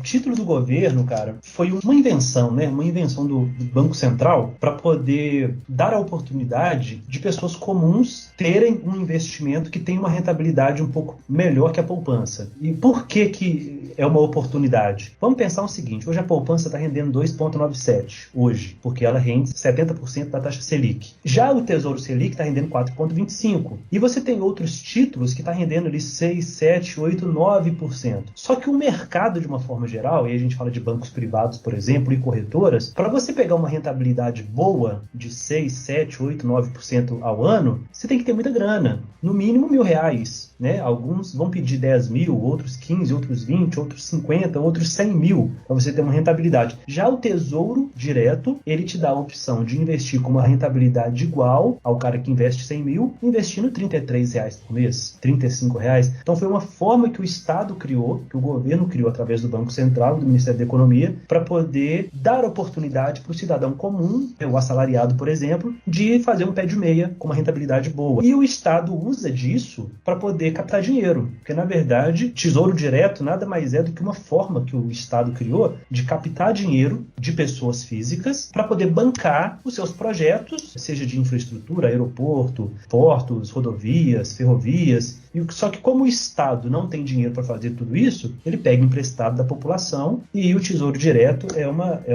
Speaker 2: título do governo, cara, foi uma invenção, né? Uma invenção do Banco Central para poder dar a oportunidade de pessoas comuns terem um investimento que tem uma rentabilidade um pouco melhor que a poupança. E por que é uma oportunidade? Vamos pensar o seguinte, hoje a poupança está rendendo 2,97, hoje, porque ela rende 70% da taxa Selic. Já o Tesouro Selic está rendendo 4,25%. E você tem outros títulos que está rendendo ali 6, 7, 8, 9%. Só que o mercado, de uma forma geral, e a gente fala de bancos privados, por exemplo, e corretoras, para você pegar uma rentabilidade boa de 6, 7, 8, 9% ao ano, você tem que ter muita grana. No mínimo R$1.000, né? Alguns vão pedir 10 mil, outros 15, outros 20, outros 50, outros 100 mil para você ter uma rentabilidade. Já o Tesouro Direto, ele te dá a opção de investir com uma rentabilidade igual ao cara que investe 100 mil, investindo R$33 por mês, R$35. Então foi uma forma que o Estado criou, que o governo criou através do Banco Central, do Ministério da Economia, para poder dar oportunidade para o cidadão comum, o assalariado, por exemplo, de fazer um pé de meia com uma rentabilidade boa. E o Estado usa disso para poder captar dinheiro, porque na verdade Tesouro Direto nada mais é do que uma forma que o Estado criou de captar dinheiro de pessoas físicas para poder bancar os seus projetos, seja de infraestrutura, aeroporto, portos, rodovias, ferrovias. Só que como o Estado não tem dinheiro para fazer tudo isso, ele pega emprestado da população e o Tesouro Direto é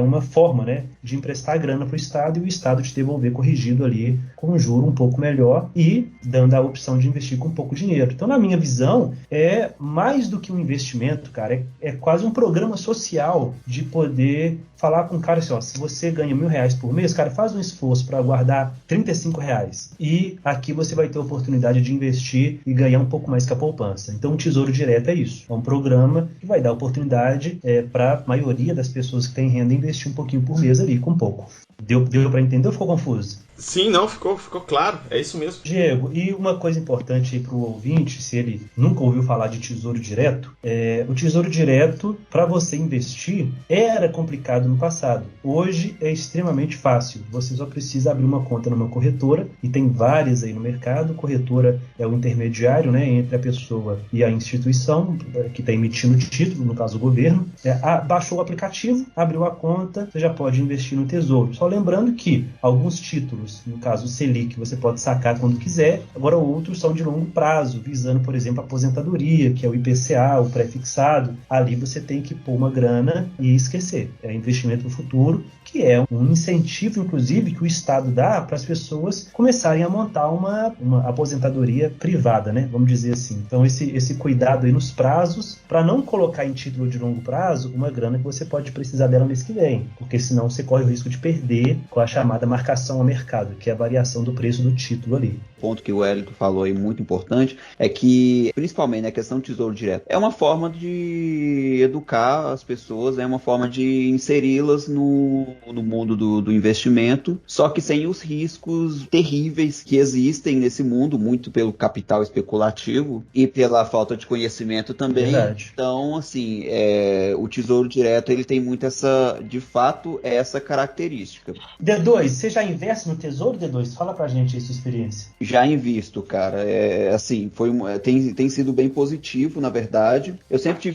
Speaker 2: uma forma, né, de emprestar grana para o Estado e o Estado te devolver corrigido ali com um juro um pouco melhor e dando a opção de investir com pouco dinheiro. Então, na minha visão, é mais do que um investimento, cara, é quase um programa social de poder falar com o cara assim, ó, se você ganha R$1.000 por mês, cara, faz um esforço para guardar R$35 e aqui você vai ter a oportunidade de investir e ganhar um pouco mais que a poupança. Então, o Tesouro Direto é isso. É um programa que vai dar oportunidade para a maioria das pessoas que têm renda investir um pouquinho por mês ali, com pouco. Deu para entender ou ficou confuso?
Speaker 1: Sim, não, ficou claro, é isso mesmo.
Speaker 2: Diego, e uma coisa importante aí para o ouvinte, se ele nunca ouviu falar de Tesouro Direto, o Tesouro Direto, para você investir, era complicado no passado. Hoje é extremamente fácil. Você só precisa abrir uma conta numa corretora, e tem várias aí no mercado. Corretora é o intermediário, né, entre a pessoa e a instituição que está emitindo o título, no caso o governo. Baixou o aplicativo, abriu a conta, você já pode investir no Tesouro. Só lembrando que alguns títulos, no caso o Selic, você pode sacar quando quiser, agora outros são de longo prazo, visando, por exemplo, a aposentadoria, que é o IPCA, o pré-fixado. Ali você tem que pôr uma grana e esquecer. É investimento no futuro, que é um incentivo, inclusive, que o Estado dá para as pessoas começarem a montar uma aposentadoria privada, né? Vamos dizer assim. Então, esse cuidado aí nos prazos, para não colocar em título de longo prazo uma grana que você pode precisar dela mês que vem, porque senão você corre o risco de perder com a chamada marcação a mercado, que é a variação do preço do título ali.
Speaker 3: O ponto que o Wellington falou aí muito importante é que, principalmente na questão do Tesouro Direto, é uma forma de educar as pessoas, é uma forma de inseri-las no mundo do investimento, só que sem os riscos terríveis que existem nesse mundo, muito pelo capital especulativo e pela falta de conhecimento também.
Speaker 2: Verdade.
Speaker 3: Então, assim, o Tesouro Direto, ele tem muito essa característica.
Speaker 2: D2, você já investe no Tesouro, D2? Fala pra gente aí sua experiência.
Speaker 3: Já invisto, cara. Tem sido bem positivo, na verdade. Eu sempre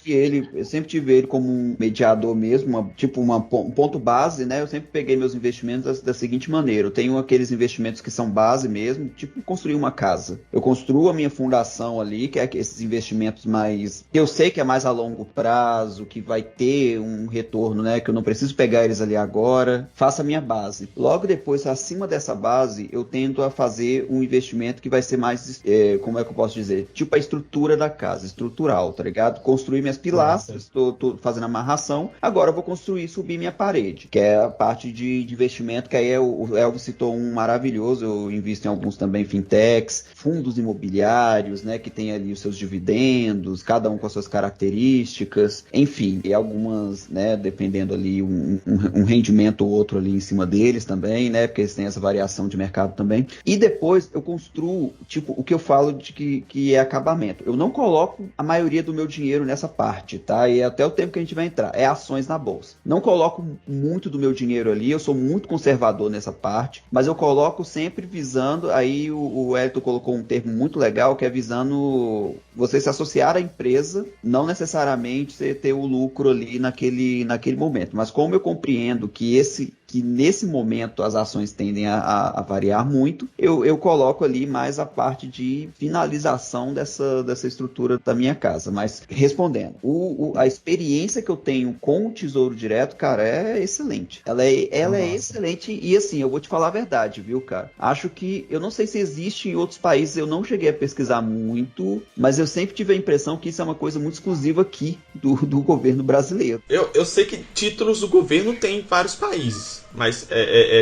Speaker 3: tive ele como um mediador mesmo, um ponto base, né? Eu sempre peguei meus investimentos da seguinte maneira. Eu tenho aqueles investimentos que são base mesmo, tipo construir uma casa. Eu construo a minha fundação ali, que é esses investimentos mais... que eu sei que é mais a longo prazo, que vai ter um retorno, né? Que eu não preciso pegar eles ali agora. Faço a minha base. Logo depois, acima dessa base, eu tendo a fazer um investimento que vai ser mais, como é que eu posso dizer? Tipo a estrutura da casa, estrutural, tá ligado? Construir minhas pilastras, tô fazendo amarração, agora eu vou construir e subir minha parede, que é a parte de investimento, que aí o Elvis citou um maravilhoso, eu invisto em alguns também fintechs, fundos imobiliários, né, que tem ali os seus dividendos, cada um com as suas características, enfim, e algumas, né, dependendo ali um rendimento ou outro ali em cima deles também, né, porque eles têm essa variação de mercado também. E depois eu construo, tipo, o que eu falo de que é acabamento. Eu não coloco a maioria do meu dinheiro nessa parte, tá? E até o tempo que a gente vai entrar. É ações na bolsa. Não coloco muito do meu dinheiro ali, eu sou muito conservador nessa parte, mas eu coloco sempre visando, aí o Elton colocou um termo muito legal, que é visando você se associar à empresa, não necessariamente você ter o lucro ali naquele momento. Mas como eu compreendo que nesse momento as ações tendem a variar muito, eu coloco ali mais a parte de finalização dessa estrutura da minha casa. Mas respondendo, a experiência que eu tenho com o Tesouro Direto, cara, é excelente. Ela é excelente e assim, eu vou te falar a verdade, viu, cara? Acho que, eu não sei se existe em outros países, eu não cheguei a pesquisar muito, mas eu sempre tive a impressão que isso é uma coisa muito exclusiva aqui do governo brasileiro.
Speaker 1: Eu sei que títulos do governo tem em vários países. Mas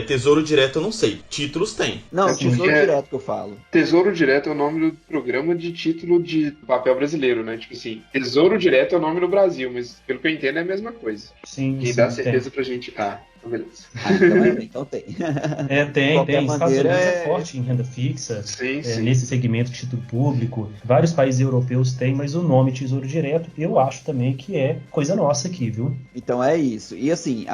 Speaker 1: Tesouro Direto eu não sei. Títulos tem.
Speaker 3: Não, Tesouro Direto que eu falo.
Speaker 4: Tesouro Direto é o nome do programa de título de papel brasileiro, né? Tipo assim, Tesouro Direto é o nome no Brasil, mas pelo que eu entendo é a mesma coisa.
Speaker 2: Sim,
Speaker 4: e dá certeza pra gente. Beleza.
Speaker 3: Então tem.
Speaker 2: Tem. Os Estados Unidos é forte em renda fixa.
Speaker 4: Sim.
Speaker 2: Nesse segmento de título público. Vários países europeus têm, mas o nome Tesouro Direto eu acho também que é coisa nossa aqui, viu?
Speaker 3: Então é isso. E assim,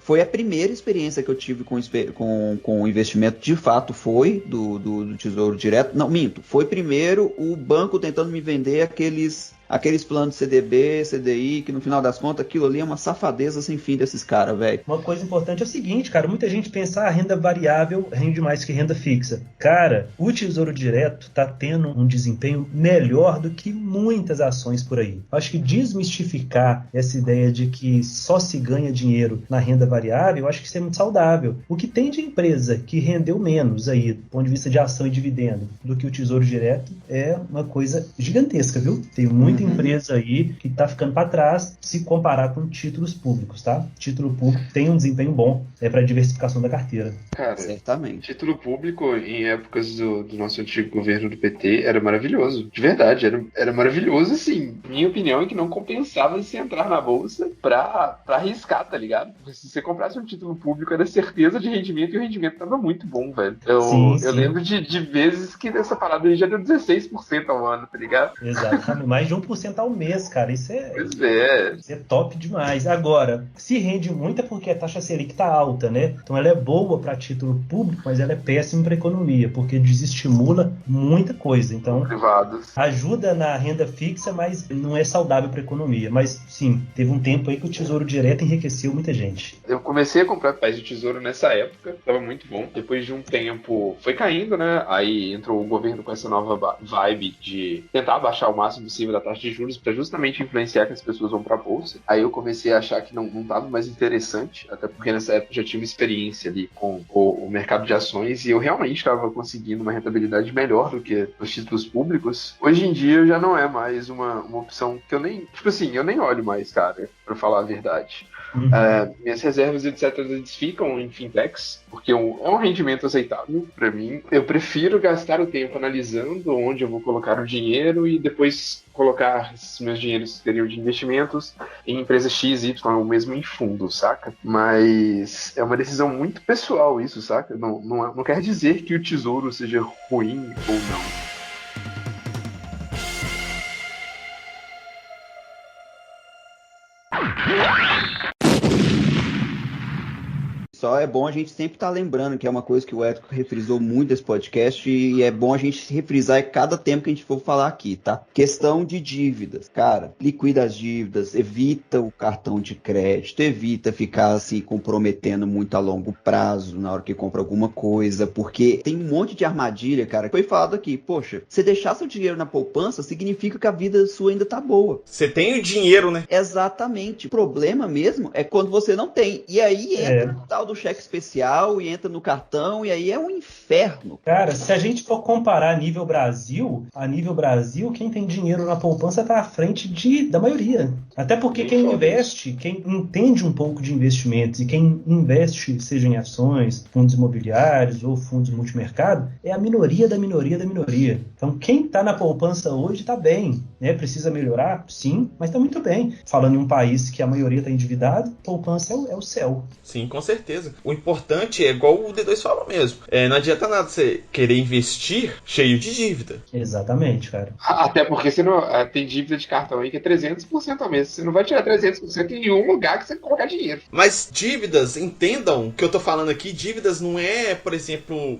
Speaker 3: foi a primeira experiência que eu tive com o investimento, de fato, foi do Tesouro Direto. Não, minto. Foi primeiro o banco tentando me vender aqueles planos CDB, CDI, que no final das contas aquilo ali é uma safadeza sem fim desses caras, velho.
Speaker 2: Uma coisa importante é o seguinte, cara, muita gente pensa a renda variável rende mais que renda fixa. Cara, o Tesouro Direto tá tendo um desempenho melhor do que muitas ações por aí. Acho que desmistificar essa ideia de que só se ganha dinheiro na renda variável, eu acho que isso é muito saudável. O que tem de empresa que rendeu menos aí, do ponto de vista de ação e dividendo, do que o Tesouro Direto, é uma coisa gigantesca, viu? Tem muita empresa aí que tá ficando para trás se comparar com títulos públicos, tá? Título público tem um desempenho bom, para diversificação da carteira.
Speaker 4: Cara,
Speaker 3: certamente.
Speaker 4: Título público em épocas do nosso antigo governo do PT era maravilhoso. De verdade, era maravilhoso, assim. Minha opinião é que não compensava se entrar na bolsa pra arriscar, tá ligado? Se você comprasse um título público, era certeza de rendimento e o rendimento tava muito bom, velho. Eu lembro de vezes que essa parada aí já deu 16% ao ano, tá ligado?
Speaker 2: Exatamente, mais de 1% ao mês, cara. Isso é top demais. Agora, se rende muito é porque a taxa Selic tá alta, né? Então ela é boa para título público, mas ela é péssima para economia, porque desestimula muita coisa. Então, ajuda na renda fixa, mas não é saudável para economia. Mas sim, teve um tempo aí que o Tesouro Direto enriqueceu muita gente.
Speaker 4: Eu comecei a comprar papéis de tesouro nessa época, tava muito bom. Depois de um tempo foi caindo, né? Aí entrou o governo com essa nova vibe de tentar baixar o máximo possível da taxa de juros para justamente influenciar que as pessoas vão para a bolsa. Aí eu comecei a achar que não estava mais interessante, até porque nessa época eu já tive experiência ali com o mercado de ações e eu realmente estava conseguindo uma rentabilidade melhor do que os títulos públicos. Hoje em dia já não é mais uma opção que eu nem, tipo assim, eu nem olho mais, cara, para falar a verdade. Minhas reservas, etc., eles ficam em fintechs, porque é um rendimento aceitável para mim. Eu prefiro gastar o tempo analisando onde eu vou colocar o dinheiro e depois colocar esses meus dinheiros que teriam de investimentos em empresas X, Y, ou mesmo em fundos, saca? Mas é uma decisão muito pessoal isso, saca? Não quer dizer que o tesouro seja ruim ou não.
Speaker 3: Só é bom a gente sempre estar lembrando que é uma coisa que o Edson refrisou muito nesse podcast e é bom a gente refrisar cada tempo que a gente for falar aqui, tá? Questão de dívidas. Cara, liquida as dívidas, evita o cartão de crédito, evita ficar assim comprometendo muito a longo prazo na hora que compra alguma coisa, porque tem um monte de armadilha, cara, que foi falado aqui. Poxa, você deixar seu dinheiro na poupança significa que a vida sua ainda tá boa.
Speaker 1: Você tem o dinheiro, né?
Speaker 3: Exatamente. O problema mesmo é quando você não tem. E aí entra o tal do cheque especial e entra no cartão e aí é um inferno.
Speaker 2: Cara, se a gente for comparar a nível Brasil, quem tem dinheiro na poupança tá à frente da maioria. Até porque quem investe, quem entende um pouco de investimentos e quem investe, seja em ações, fundos imobiliários ou fundos multimercado, é a minoria da minoria da minoria. Então quem tá na poupança hoje tá bem, né? Precisa melhorar? Sim, mas tá muito bem. Falando em um país que a maioria tá endividado, poupança é o céu.
Speaker 1: Sim, com certeza. coisa. O importante é igual o D2 falou mesmo. Não adianta nada você querer investir cheio de dívida.
Speaker 2: Exatamente, cara.
Speaker 4: Até porque você não, tem dívida de cartão aí que é 300% ao mês. Você não vai tirar 300% em um lugar que você colocar dinheiro.
Speaker 1: Mas dívidas, entendam que eu tô falando aqui, dívidas não é, por exemplo,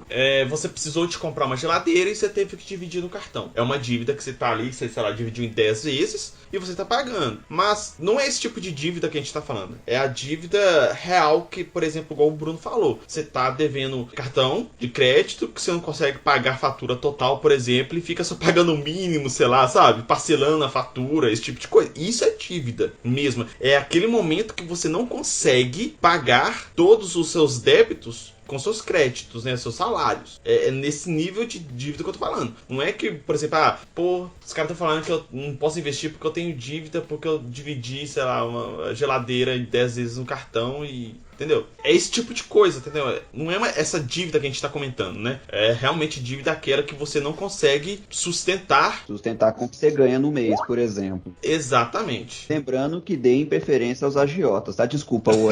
Speaker 1: você precisou de comprar uma geladeira e você teve que dividir no cartão. É uma dívida que você tá ali, você, sei lá, dividiu em 10 vezes e você tá pagando. Mas não é esse tipo de dívida que a gente tá falando. É a dívida real que, por exemplo, igual o Bruno falou, você tá devendo cartão de crédito que você não consegue pagar a fatura total, por exemplo, e fica só pagando o mínimo, sei lá, sabe? Parcelando a fatura, esse tipo de coisa. Isso é dívida mesmo. É aquele momento que você não consegue pagar todos os seus débitos com seus créditos, né, seus salários. É nesse nível de dívida que eu tô falando. Não é que, por exemplo, os caras estão falando que eu não posso investir porque eu tenho dívida, porque eu dividi, sei lá, uma geladeira 10 vezes no cartão e... Entendeu? É esse tipo de coisa, entendeu? Não é essa dívida que a gente tá comentando, né? É realmente dívida aquela que você não consegue sustentar.
Speaker 3: Sustentar com o que você ganha no mês, por exemplo.
Speaker 1: Exatamente.
Speaker 3: Lembrando que deem preferência aos agiotas, tá? Desculpa, o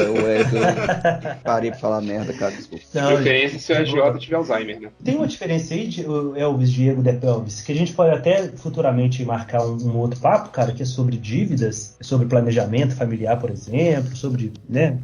Speaker 3: parei pra falar merda, cara, desculpa.
Speaker 4: Preferência se o agiota tiver Alzheimer, né?
Speaker 2: Tem uma diferença aí, Elvis, Diego de Pelvis, que a gente pode até futuramente marcar um outro papo, cara, que é sobre dívidas, sobre planejamento familiar, por exemplo, sobre, né,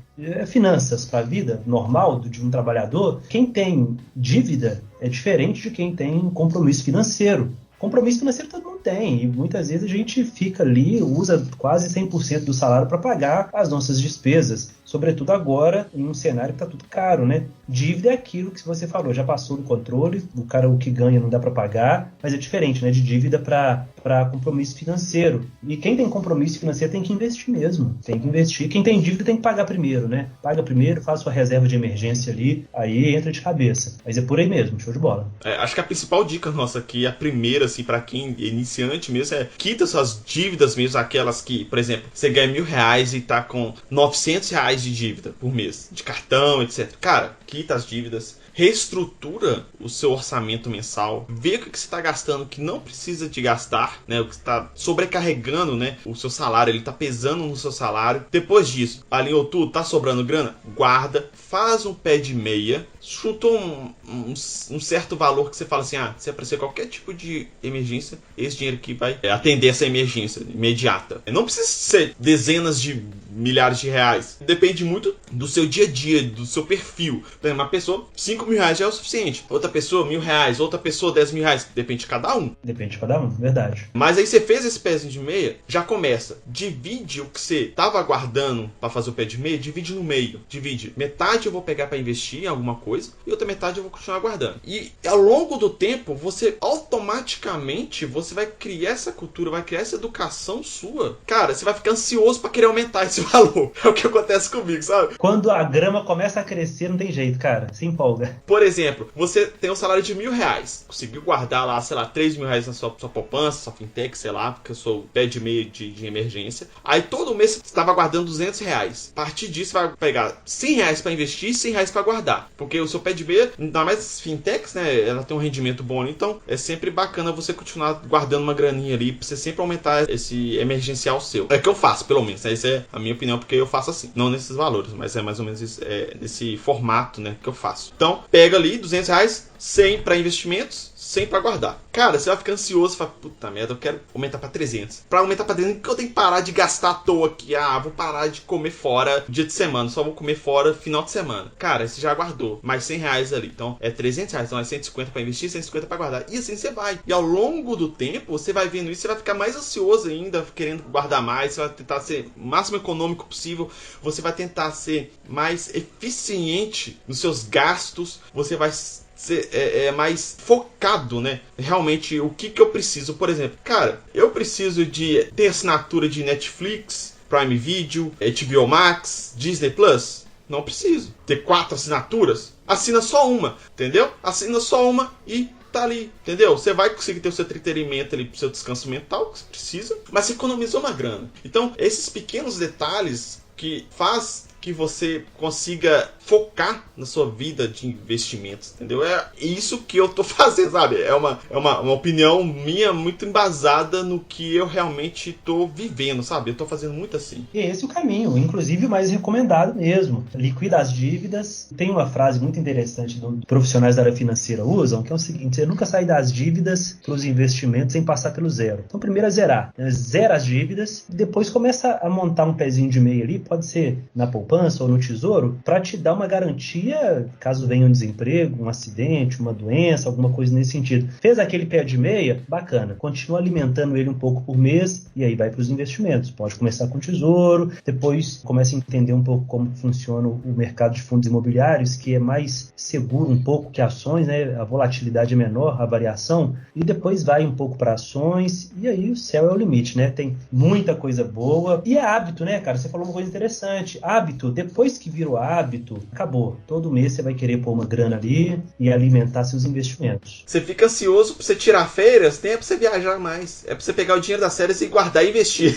Speaker 2: finanças para a vida normal de um trabalhador. Quem tem dívida é diferente de quem tem compromisso financeiro. Compromisso financeiro todo mundo tem, e muitas vezes a gente fica ali, usa quase 100% do salário para pagar as nossas despesas, sobretudo agora em um cenário que está tudo caro, né? Dívida é aquilo que você falou, já passou do controle, o cara o que ganha não dá para pagar, mas é diferente, né? De dívida para compromisso financeiro. E quem tem compromisso financeiro tem que investir mesmo, tem que investir. Quem tem dívida tem que pagar primeiro, né? Paga primeiro, faz sua reserva de emergência ali, aí entra de cabeça. Mas é por aí mesmo, show de bola.
Speaker 1: Acho que a principal dica nossa aqui, a primeira, assim, para quem é iniciante mesmo, quita suas dívidas mesmo, aquelas que, por exemplo, você ganha R$1.000 e tá com R$900 de dívida por mês, de cartão, etc. Cara, quita as dívidas, reestrutura o seu orçamento mensal, vê o que você está gastando que não precisa de gastar, né? O que está sobrecarregando, né? O seu salário, ele está pesando no seu salário. Depois disso, alinhou tudo, tá sobrando grana? Guarda, faz um pé de meia, chutou um certo valor que você fala assim, se aparecer qualquer tipo de emergência, esse dinheiro aqui vai atender essa emergência imediata. Não precisa ser dezenas de milhares de reais. Depende muito do seu dia a dia, do seu perfil. Por exemplo, uma pessoa, R$5.000 já é o suficiente. Outra pessoa, R$1.000. Outra pessoa, R$10.000. Depende de cada um.
Speaker 2: Depende de cada um, verdade.
Speaker 1: Mas aí você fez esse pezinho de meia, já começa. Divide o que você estava guardando para fazer o pé de meia, divide no meio. Divide. Metade eu vou pegar para investir em alguma coisa e outra metade eu vou continuar guardando. E ao longo do tempo, você automaticamente vai criar essa cultura, vai criar essa educação sua. Cara, você vai ficar ansioso para querer aumentar esse valor. É o que acontece comigo, sabe?
Speaker 2: Quando a grama começa a crescer, não tem jeito, cara. Se empolga.
Speaker 1: Por exemplo, você tem um salário de R$1.000. Conseguiu guardar lá, sei lá, R$3.000 na sua poupança, sua fintech, sei lá, porque eu sou pé de meia de emergência. Aí todo mês você estava guardando R$200. A partir disso, você vai pegar R$100 para investir e R$100 para guardar. Porque o seu pé de meia, ainda mais fintechs, né? Ela tem um rendimento bom, então é sempre bacana você continuar guardando uma graninha ali, pra você sempre aumentar esse emergencial seu. É o que eu faço, pelo menos. Essa é a minha opinião, porque eu faço assim. Não nesses valores, mas é mais ou menos nesse formato, né, que eu faço. Então, pega ali R$200, 100 para investimentos, 100 para guardar. Cara, você vai ficar ansioso e fala, puta merda, eu quero aumentar para 300. Para aumentar para 300, eu tenho que parar de gastar à toa aqui. Vou parar de comer fora dia de semana, só vou comer fora final de semana. Cara, você já guardou mais R$100 ali. Então, é R$300, então é 150 para investir, 150 para guardar. E assim você vai. E ao longo do tempo, você vai vendo isso, você vai ficar mais ansioso ainda, querendo guardar mais, você vai tentar ser o máximo econômico possível, você vai tentar ser mais eficiente nos seus gastos, você vai ser mais focado, né? Realmente, o que eu preciso? Por exemplo, cara, eu preciso de ter assinatura de Netflix, Prime Video, HBO Max, Disney Plus? Não preciso. Ter 4 assinaturas? Assina só uma, entendeu? Assina só uma e tá ali, entendeu? Você vai conseguir ter o seu entretenimento ali, pro seu descanso mental que você precisa, mas você economizou uma grana. Então, esses pequenos detalhes que faz que você consiga focar na sua vida de investimentos, entendeu? É isso que eu tô fazendo, sabe? É uma opinião minha muito embasada no que eu realmente tô vivendo, sabe? Eu tô fazendo muito assim.
Speaker 2: E esse é o caminho, inclusive o mais recomendado mesmo. Liquida as dívidas. Tem uma frase muito interessante que profissionais da área financeira usam, que é o seguinte: você nunca sai das dívidas para os investimentos sem passar pelo zero. Então, primeiro é zerar. Zera as dívidas, depois começa a montar um pezinho de meia ali, pode ser na poupança ou no tesouro, para te dar uma garantia caso venha um desemprego, um acidente, uma doença, alguma coisa nesse sentido. Fez aquele pé de meia, bacana. Continua alimentando ele um pouco por mês e aí vai para os investimentos. Pode começar com tesouro, depois começa a entender um pouco como funciona o mercado de fundos imobiliários, que é mais seguro um pouco que ações, né? A volatilidade é menor, a variação, e depois vai um pouco para ações, e aí o céu é o limite, né? Tem muita coisa boa, e é hábito, né, cara? Você falou uma coisa interessante, hábito, depois que vira o hábito, acabou. Todo mês você vai querer pôr uma grana ali e alimentar seus investimentos.
Speaker 1: Você fica ansioso pra você tirar férias, nem é pra você viajar mais, é pra você pegar o dinheiro das férias e guardar e investir.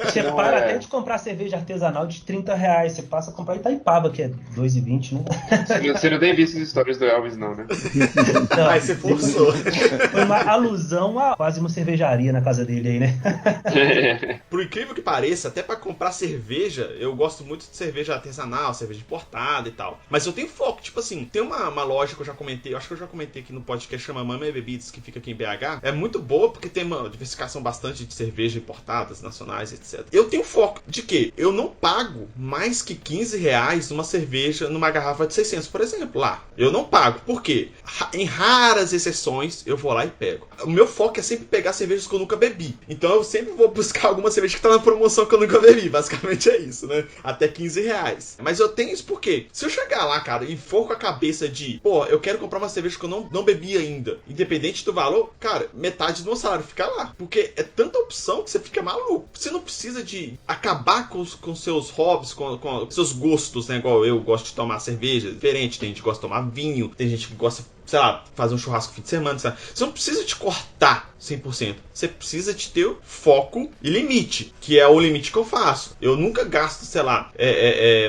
Speaker 2: Você para até de comprar cerveja artesanal de R$30, você passa a comprar Itaipava, que é R$2,20, né?
Speaker 4: Você não tem visto as histórias do Elvis, não, né?
Speaker 2: Não,
Speaker 1: Aí você forçou.
Speaker 2: foi uma alusão a quase uma cervejaria na casa dele aí, né?
Speaker 1: Por incrível que pareça, até pra comprar cerveja, eu gosto muito de cerveja artesanal, cerveja importada e tal. Mas eu tenho foco, tipo assim, tem uma loja que eu já comentei, acho que eu já comentei aqui no podcast, chama Mama Bebidas, que fica aqui em BH. É muito boa porque tem uma diversificação bastante de cerveja importadas, nacionais, etc. Eu tenho foco de que eu não pago mais que R$15 numa cerveja, numa garrafa de 600, por exemplo, lá. Eu não pago. Por quê? Em raras exceções, eu vou lá e pego. O meu foco é sempre pegar cervejas que eu nunca bebi. Então eu sempre vou buscar alguma cerveja que tá na promoção que eu nunca bebi. Basicamente é isso, né? Até R$15. Mas eu tenho isso porque, se eu chegar lá, cara, e for com a cabeça de, pô, eu quero comprar uma cerveja que eu não bebi ainda, independente do valor, cara, metade do meu salário fica lá. Porque é tanta opção que você fica maluco. Você não precisa de acabar com seus hobbies, com seus gostos, né? Igual eu gosto de tomar cerveja, diferente. Tem gente que gosta de tomar vinho, tem gente que gosta, sei lá, fazer um churrasco no fim de semana, sabe? Você não precisa de cortar 100%. Você precisa de ter foco e limite, que é o limite que eu faço. Eu nunca gasto, sei lá,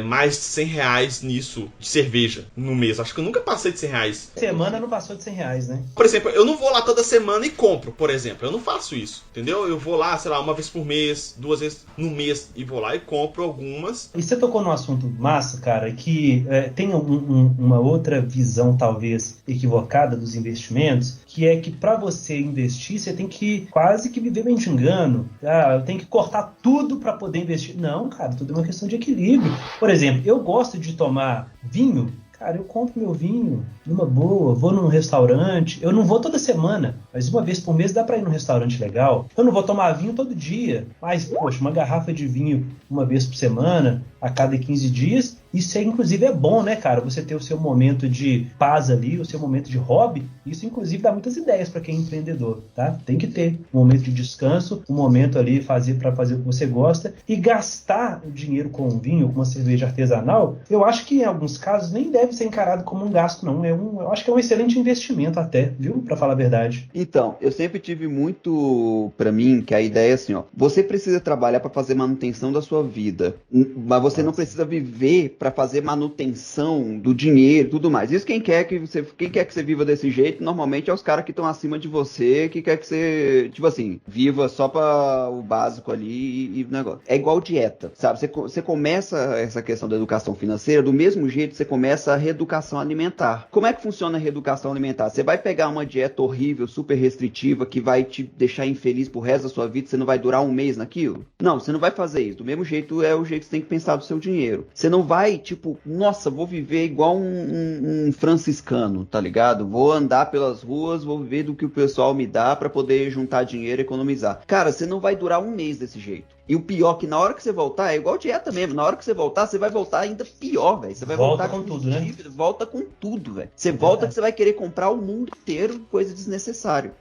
Speaker 1: mais de R$100 nisso, de cerveja, no mês. Acho que eu nunca passei de R$100.
Speaker 2: Semana não passou de R$100, né?
Speaker 1: Por exemplo, eu não vou lá toda semana e compro, por exemplo. Eu não faço isso, entendeu? Eu vou lá, sei lá, uma vez por mês, 2 vezes no mês, e vou lá e compro algumas.
Speaker 2: E você tocou num assunto massa, cara, que tem uma outra visão, talvez, equivocada dos investimentos, que é que para você investir, você tem que quase que viver mendigando. Eu tenho que cortar tudo para poder investir. Não, cara, tudo é uma questão de equilíbrio. Por exemplo, eu gosto de tomar vinho. Cara, eu compro meu vinho numa boa, vou num restaurante. Eu não vou toda semana, mas uma vez por mês dá pra ir num restaurante legal. Eu não vou tomar vinho todo dia, mas, poxa, uma garrafa de vinho uma vez por semana, a cada 15 dias, isso inclusive é bom, né, cara? Você ter o seu momento de paz ali, o seu momento de hobby, isso inclusive dá muitas ideias para quem é empreendedor, tá? Tem que ter um momento de descanso, um momento ali para fazer o que você gosta, e gastar o dinheiro com um vinho, com uma cerveja artesanal, eu acho que em alguns casos nem deve ser encarado como um gasto, não. Eu acho que é um excelente investimento até, viu? Para falar a verdade.
Speaker 3: Então, eu sempre tive muito para mim que a ideia é assim, ó, você precisa trabalhar para fazer manutenção da sua vida, mas você não precisa viver para fazer manutenção do dinheiro e tudo mais. Isso quem quer que você viva desse jeito, normalmente é os caras que estão acima de você, que quer que você, tipo assim, viva só para o básico ali e negócio. É igual dieta, sabe? Você começa essa questão da educação financeira do mesmo jeito que você começa a reeducação alimentar. Como é que funciona a reeducação alimentar? Você vai pegar uma dieta horrível, super restritiva, que vai te deixar infeliz pro resto da sua vida, você não vai durar um mês naquilo? Não, você não vai fazer isso. Do mesmo jeito é o jeito que você tem que pensar do seu dinheiro. Você não vai, tipo, nossa, vou viver igual um franciscano, tá ligado? Vou andar pelas ruas, vou viver do que o pessoal me dá pra poder juntar dinheiro e economizar. Cara, você não vai durar um mês desse jeito. E o pior que na hora que você voltar, é igual dieta mesmo, na hora que você voltar, você vai voltar ainda pior, velho. Você vai
Speaker 2: volta
Speaker 3: voltar
Speaker 2: com tudo,
Speaker 3: dívida, né? Volta com tudo, velho. Você volta que você vai querer comprar o mundo inteiro, coisa desnecessária.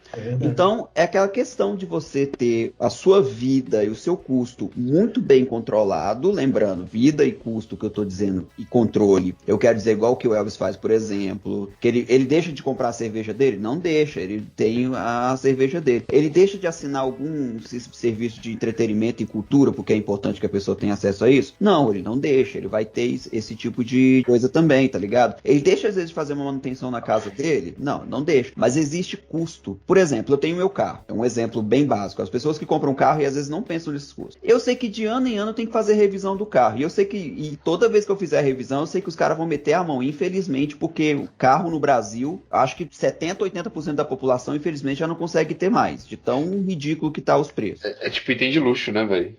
Speaker 3: Então, é aquela questão de você ter a sua vida e o seu custo muito bem controlado, lembrando, vida e custo que eu tô dizendo, e controle, eu quero dizer igual o que o Elvis faz, por exemplo, que ele deixa de comprar a cerveja dele? Não deixa, ele tem a cerveja dele. Ele deixa de assinar algum serviço de entretenimento e cultura, porque é importante que a pessoa tenha acesso a isso? Não, ele não deixa, ele vai ter esse tipo de coisa também, tá ligado? Ele deixa às vezes de fazer uma manutenção na casa dele? Não, não deixa, mas existe custo. Por exemplo, eu tenho meu carro, é um exemplo bem básico, as pessoas que compram um carro e às vezes não pensam nesses custos. Eu sei que de ano em ano tem que fazer revisão do carro, e eu sei que, e toda vez que eu fizer a revisão, eu sei que os caras vão meter a mão, infelizmente, porque o carro no Brasil, acho que 70, 80% da população, infelizmente, já não consegue ter mais, de tão ridículo que tá os preços.
Speaker 4: É tipo item de luxo, né, velho?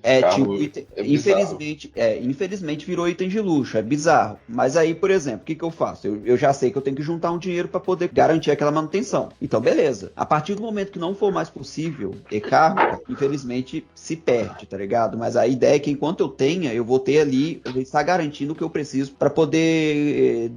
Speaker 3: Infelizmente virou item de luxo, é bizarro. Mas aí, por exemplo, o que eu faço? Eu já sei que eu tenho que juntar um dinheiro para poder garantir aquela manutenção. Então, beleza. A partir do momento que não for mais possível ter carro, infelizmente se perde, tá ligado? Mas a ideia é que enquanto eu tenha, eu vou ter ali, eu vou estar garantindo o que eu preciso para poder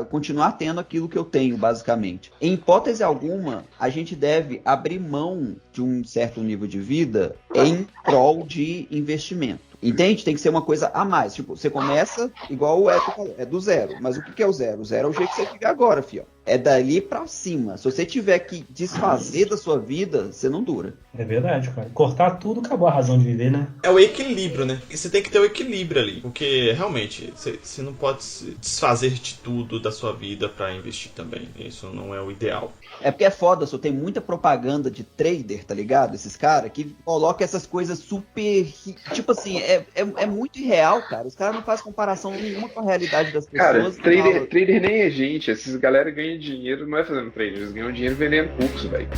Speaker 3: continuar tendo aquilo que eu tenho, basicamente. Em hipótese alguma, a gente deve abrir mão de um certo nível de vida em prol de investimento. Entende? Tem que ser uma coisa a mais. Tipo, você começa igual o Eto falou, é do zero. Mas o que é o zero? O zero é o jeito que você vive agora, fio. É dali pra cima. Se você tiver que desfazer da sua vida, você não dura.
Speaker 2: É verdade, cara. Cortar tudo, acabou a razão de viver, né?
Speaker 1: É o equilíbrio, né? E você tem que ter o equilíbrio ali. Porque, realmente, você não pode se desfazer de tudo da sua vida pra investir também. Isso não é o ideal.
Speaker 3: É porque é foda, só tem muita propaganda de trader, tá ligado? Esses caras que colocam essas coisas super... Tipo assim, é muito irreal, cara. Os caras não fazem comparação nenhuma com a realidade das pessoas.
Speaker 4: Cara, trader nem é gente. Esses galera ganham dinheiro, não é fazendo trade, eles ganham dinheiro vendendo curso, velho.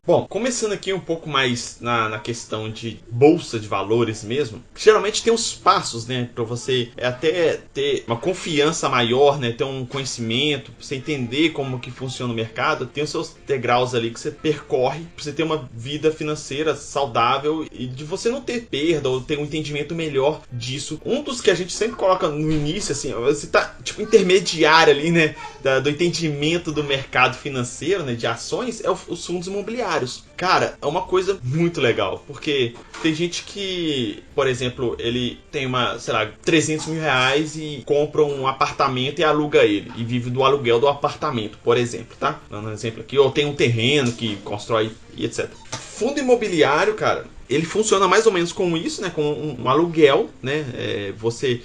Speaker 1: Bom, começando aqui um pouco mais na questão de bolsa de valores mesmo, geralmente tem os passos, né, para você até ter uma confiança maior, né, ter um conhecimento, pra você entender como que funciona o mercado, tem os seus degraus ali que você percorre pra você ter uma vida financeira saudável e de você não ter perda ou ter um entendimento melhor disso. Um dos que a gente sempre coloca no início, assim, você tá tipo intermediário ali, né, do entendimento do mercado financeiro, né, de ações, é os fundos imobiliários. Cara, é uma coisa muito legal, porque tem gente que, por exemplo, ele tem sei lá, 300 mil reais e compra um apartamento e aluga ele, e vive do aluguel do apartamento, por exemplo, tá? Dando um exemplo aqui, ou tem um terreno que constrói e etc. Fundo imobiliário, cara, ele funciona mais ou menos com isso, né? Com um aluguel, né?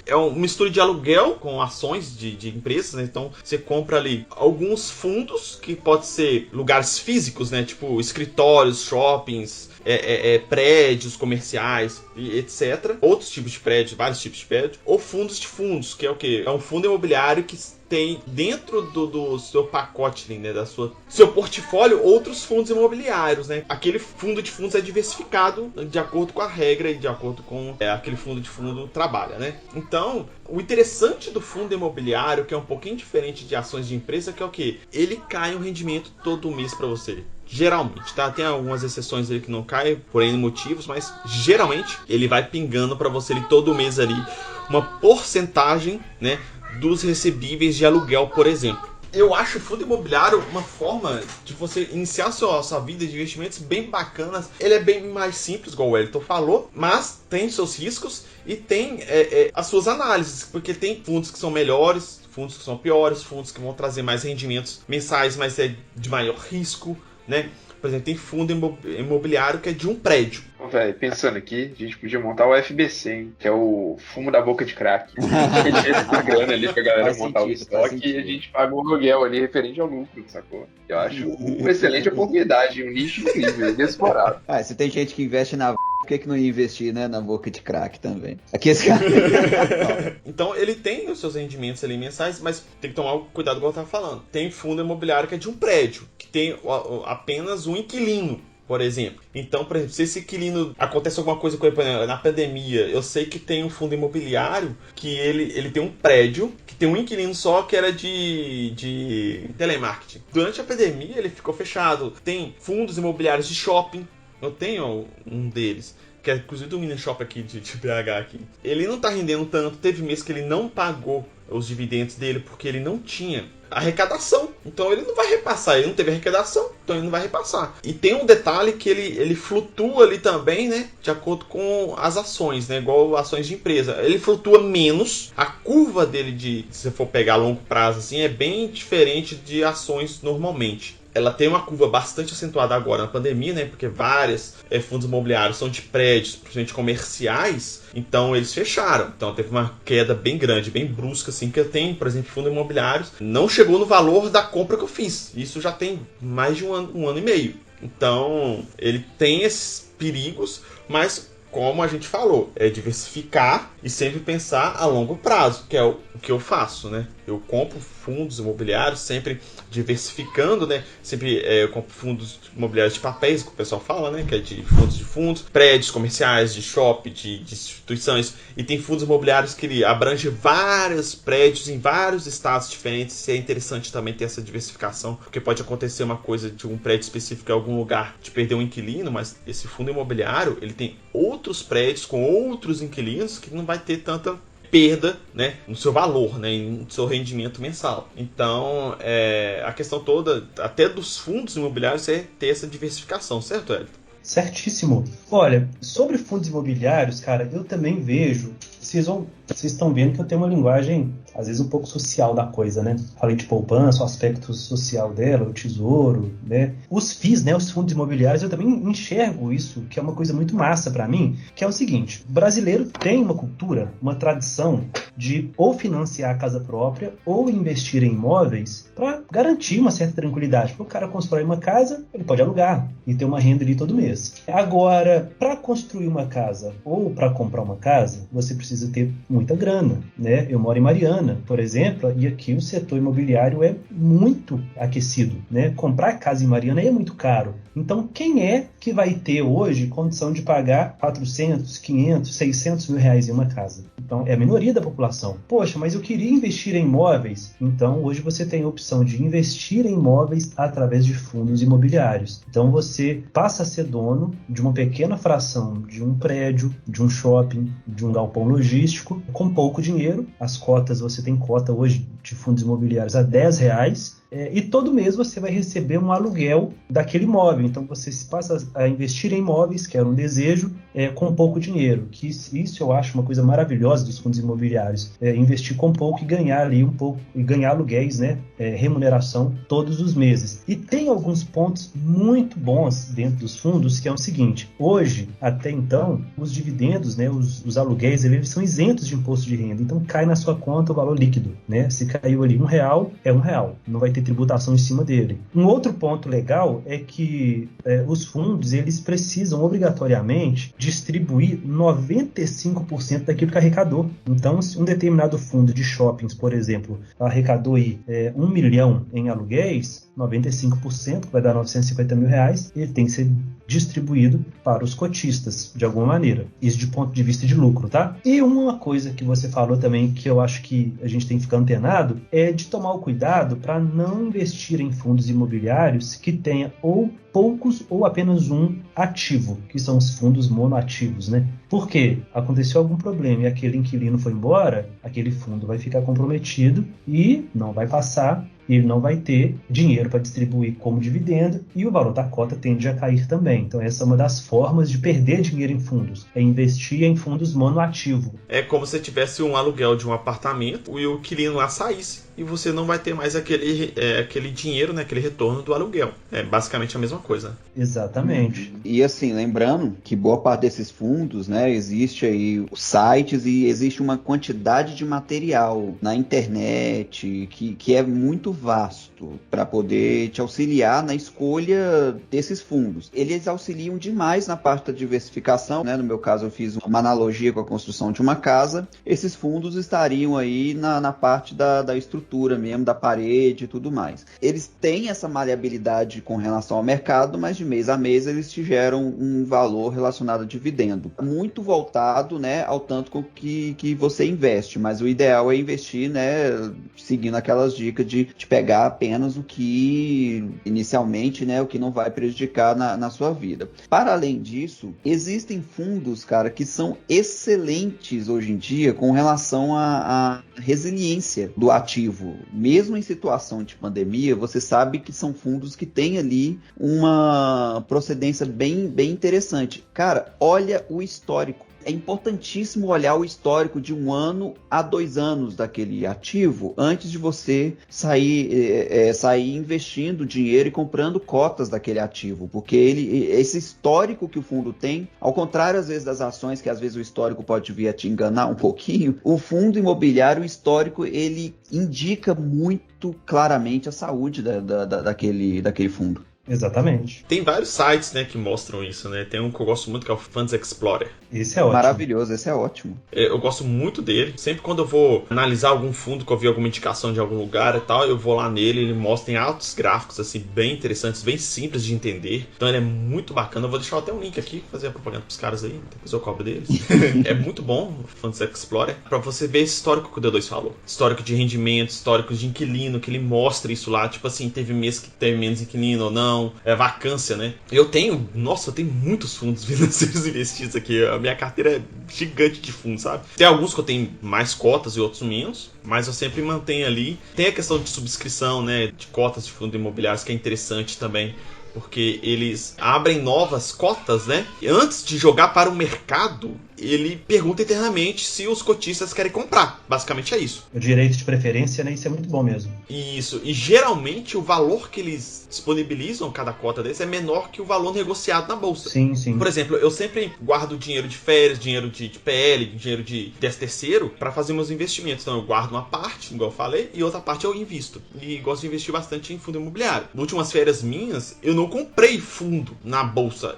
Speaker 1: É uma mistura de aluguel com ações de empresas, né? Então você compra ali alguns fundos que pode ser lugares físicos, né? Tipo escritórios, shoppings, prédios comerciais e etc. Outros tipos de prédios, vários tipos de prédios. Ou fundos de fundos, que é o quê? É um fundo imobiliário que tem dentro do seu pacote, né, seu portfólio, outros fundos imobiliários, né? Aquele fundo de fundos é diversificado de acordo com a regra e de acordo com aquele fundo de fundo trabalha, né? Então, o interessante do fundo imobiliário, que é um pouquinho diferente de ações de empresa, que é o quê? Ele cai um rendimento todo mês para você. Geralmente, tá? Tem algumas exceções ali que não caem por N motivos, mas geralmente ele vai pingando para você ali todo mês ali uma porcentagem, né, dos recebíveis de aluguel, por exemplo. Eu acho o fundo imobiliário uma forma de você iniciar a sua vida de investimentos bem bacanas. Ele é bem mais simples, igual o Wellington falou, mas tem seus riscos e tem as suas análises, porque tem fundos que são melhores, fundos que são piores, fundos que vão trazer mais rendimentos mensais, mas é de maior risco, né? Por exemplo, tem fundo imobiliário que é de um prédio.
Speaker 4: Velho, pensando aqui, a gente podia montar o FBC, hein? Que é o fumo da boca de crack. A gente essa grana ali pra galera montar o estoque e a gente paga um aluguel ali referente ao lucro, sacou? Eu acho uma excelente oportunidade, um nicho incrível, inexplorado.
Speaker 3: Se tem gente que investe na por que não ia investir, né, na boca de crack também? Aqui esse cara...
Speaker 1: Então ele tem os seus rendimentos ali mensais, mas tem que tomar cuidado igual eu tava falando. Tem fundo imobiliário que é de um prédio, que tem apenas um inquilino, por exemplo. Então, por exemplo, se esse inquilino acontece alguma coisa com ele na pandemia, eu sei que tem um fundo imobiliário que ele tem um prédio, que tem um inquilino só que era de telemarketing. Durante a pandemia ele ficou fechado. Tem fundos imobiliários de shopping. Eu tenho um deles. que é inclusive do mini shop aqui de BH aqui, ele não tá rendendo tanto. Teve mês que ele não pagou os dividendos dele porque ele não tinha arrecadação. Então ele não vai repassar, ele não teve arrecadação, então ele não vai repassar. E tem um detalhe que ele flutua ali também, né, de acordo com as ações, né, igual ações de empresa. Ele flutua menos, a curva dele se você for pegar a longo prazo assim, é bem diferente de ações normalmente. Ela tem uma curva bastante acentuada agora na pandemia, né? Porque vários fundos imobiliários são de prédios, principalmente comerciais, então eles fecharam. Então teve uma queda bem grande, bem brusca, assim, que eu tenho, por exemplo, fundos imobiliários. Não chegou no valor da compra que eu fiz. Isso já tem mais de um ano e meio. Então ele tem esses perigos, mas como a gente falou, é diversificar e sempre pensar a longo prazo, que é o que eu faço, né? Eu compro fundos imobiliários, sempre diversificando, né? Sempre eu compro fundos imobiliários de papéis, que o pessoal fala, né? Que é de fundos, prédios comerciais, de shopping, de instituições. E tem fundos imobiliários que ele abrange vários prédios em vários estados diferentes. E é interessante também ter essa diversificação, porque pode acontecer uma coisa de um prédio específico em algum lugar de perder um inquilino, mas esse fundo imobiliário, ele tem outros prédios com outros inquilinos que não vai ter tanta perda, né, no seu valor, né, no seu rendimento mensal. Então, a questão toda, até dos fundos imobiliários, é ter essa diversificação, certo, Hélio?
Speaker 2: Certíssimo. Olha, sobre fundos imobiliários, cara, eu também vejo. Vocês estão vendo que eu tenho uma linguagem, às vezes, um pouco social da coisa, né? Falei de poupança, o aspecto social dela, o tesouro, né? Os FIIs, né? Os fundos imobiliários, eu também enxergo isso, que é uma coisa muito massa para mim, que é o seguinte: o brasileiro tem uma cultura, uma tradição de ou financiar a casa própria ou investir em imóveis para garantir uma certa tranquilidade. Porque o cara constrói uma casa, ele pode alugar e ter uma renda ali todo mês. Agora, para construir uma casa ou para comprar uma casa, você precisa ter muita grana, né? Eu moro em Mariana, por exemplo, e aqui o setor imobiliário é muito aquecido, né? Comprar casa em Mariana é muito caro. Então, quem é que vai ter hoje condição de pagar 400, 500, 600 mil reais em uma casa? Então, é a minoria da população. Poxa, mas eu queria investir em imóveis. Então, hoje você tem a opção de investir em imóveis através de fundos imobiliários. Então, você passa a ser dono de uma pequena fração de um prédio, de um shopping, de um galpão logístico, com pouco dinheiro. As cotas, você tem cota hoje de fundos imobiliários a R$10, e todo mês você vai receber um aluguel daquele imóvel. Então você se passa a investir em imóveis, que era um desejo, com pouco dinheiro. Que isso eu acho uma coisa maravilhosa dos fundos imobiliários. Investir com pouco e ganhar ali um pouco, e ganhar aluguéis, né? Remuneração todos os meses. E tem alguns pontos muito bons dentro dos fundos, que é o seguinte: hoje, até então, os dividendos, né, os aluguéis, eles são isentos de imposto de renda. Então cai na sua conta o valor líquido, né? Se caiu ali R$1, é R$1. Não vai ter tributação em cima dele. Um outro ponto legal é que os fundos, eles precisam obrigatoriamente distribuir 95% daquilo que arrecadou. Então, se um determinado fundo de shoppings, por exemplo, arrecadou aí, 1 milhão em aluguéis, 95%, que vai dar 950 mil reais, ele tem que ser distribuído para os cotistas, de alguma maneira. Isso de ponto de vista de lucro, tá? E uma coisa que você falou também, que eu acho que a gente tem que ficar antenado, é de tomar o cuidado para não investir em fundos imobiliários que tenha ou poucos ou apenas um ativo, que são os fundos monoativos, né? Porque aconteceu algum problema e aquele inquilino foi embora, aquele fundo vai ficar comprometido e não vai passar, ele não vai ter dinheiro para distribuir como dividendo e o valor da cota tende a cair também. Então essa é uma das formas de perder dinheiro em fundos, é investir em fundos monoativo.
Speaker 1: É como se tivesse um aluguel de um apartamento e o inquilino lá saísse e você não vai ter mais aquele dinheiro, né, aquele retorno do aluguel. É basicamente a mesma coisa.
Speaker 2: Exatamente.
Speaker 3: E assim, lembrando que boa parte desses fundos, né, existe aí os sites e existe uma quantidade de material na internet que é muito vasto para poder te auxiliar na escolha desses fundos. Eles auxiliam demais na parte da diversificação, né? No meu caso eu fiz uma analogia com a construção de uma casa. Esses fundos estariam aí na parte da estrutura mesmo, da parede e tudo mais. Eles têm essa maleabilidade com relação ao mercado, mas de mês a mês eles te geram um valor relacionado a dividendo. Muito voltado, né, ao tanto com que você investe, mas o ideal é investir, né, seguindo aquelas dicas de pegar apenas o que, inicialmente, né, o que não vai prejudicar na sua vida. Para além disso, existem fundos, cara, que são excelentes hoje em dia com relação à resiliência do ativo. Mesmo em situação de pandemia, você sabe que são fundos que têm ali uma procedência bem interessante. Cara, olha o histórico. É importantíssimo olhar o histórico de 1 ano a 2 anos daquele ativo antes de você sair investindo dinheiro e comprando cotas daquele ativo, porque esse histórico que o fundo tem, ao contrário às vezes das ações, que às vezes o histórico pode vir a te enganar um pouquinho, o fundo imobiliário, o histórico, ele indica muito claramente a saúde daquele fundo.
Speaker 2: Exatamente.
Speaker 1: Tem vários sites, né, que mostram isso, né? Tem um que eu gosto muito, que é o Funds Explorer.
Speaker 2: Esse é ótimo.
Speaker 3: Maravilhoso, esse é ótimo.
Speaker 1: Eu gosto muito dele. Sempre quando eu vou analisar algum fundo que eu vi alguma indicação de algum lugar e tal, eu vou lá nele, ele mostra em altos gráficos, assim, bem interessantes, bem simples de entender. Então ele é muito bacana. Eu vou deixar até um link aqui, fazer a propaganda pros caras aí, depois eu cobro deles. É muito bom o Funds Explorer, pra você ver esse histórico que o D2 falou. Histórico de rendimento, histórico de inquilino, que ele mostra isso lá, tipo assim, teve mês que teve menos inquilino ou não. É vacância, né? Eu tenho muitos fundos financeiros investidos aqui. A minha carteira é gigante de fundos, sabe? Tem alguns que eu tenho mais cotas e outros menos, mas eu sempre mantenho ali. Tem a questão de subscrição, né? De cotas de fundos imobiliários, que é interessante também, porque eles abrem novas cotas, né? E antes de jogar para o mercado, ele pergunta internamente se os cotistas querem comprar. Basicamente é isso.
Speaker 2: O direito de preferência, né? Isso é muito bom mesmo.
Speaker 1: Isso. E geralmente o valor que eles disponibilizam cada cota desse é menor que o valor negociado na bolsa.
Speaker 2: Sim, sim.
Speaker 1: Por exemplo, eu sempre guardo dinheiro de férias, dinheiro de PL, dinheiro de 13º para fazer meus investimentos. Então eu guardo uma parte, igual eu falei, e outra parte eu invisto. E gosto de investir bastante em fundo imobiliário. Nas últimas férias minhas, eu não comprei fundo na bolsa.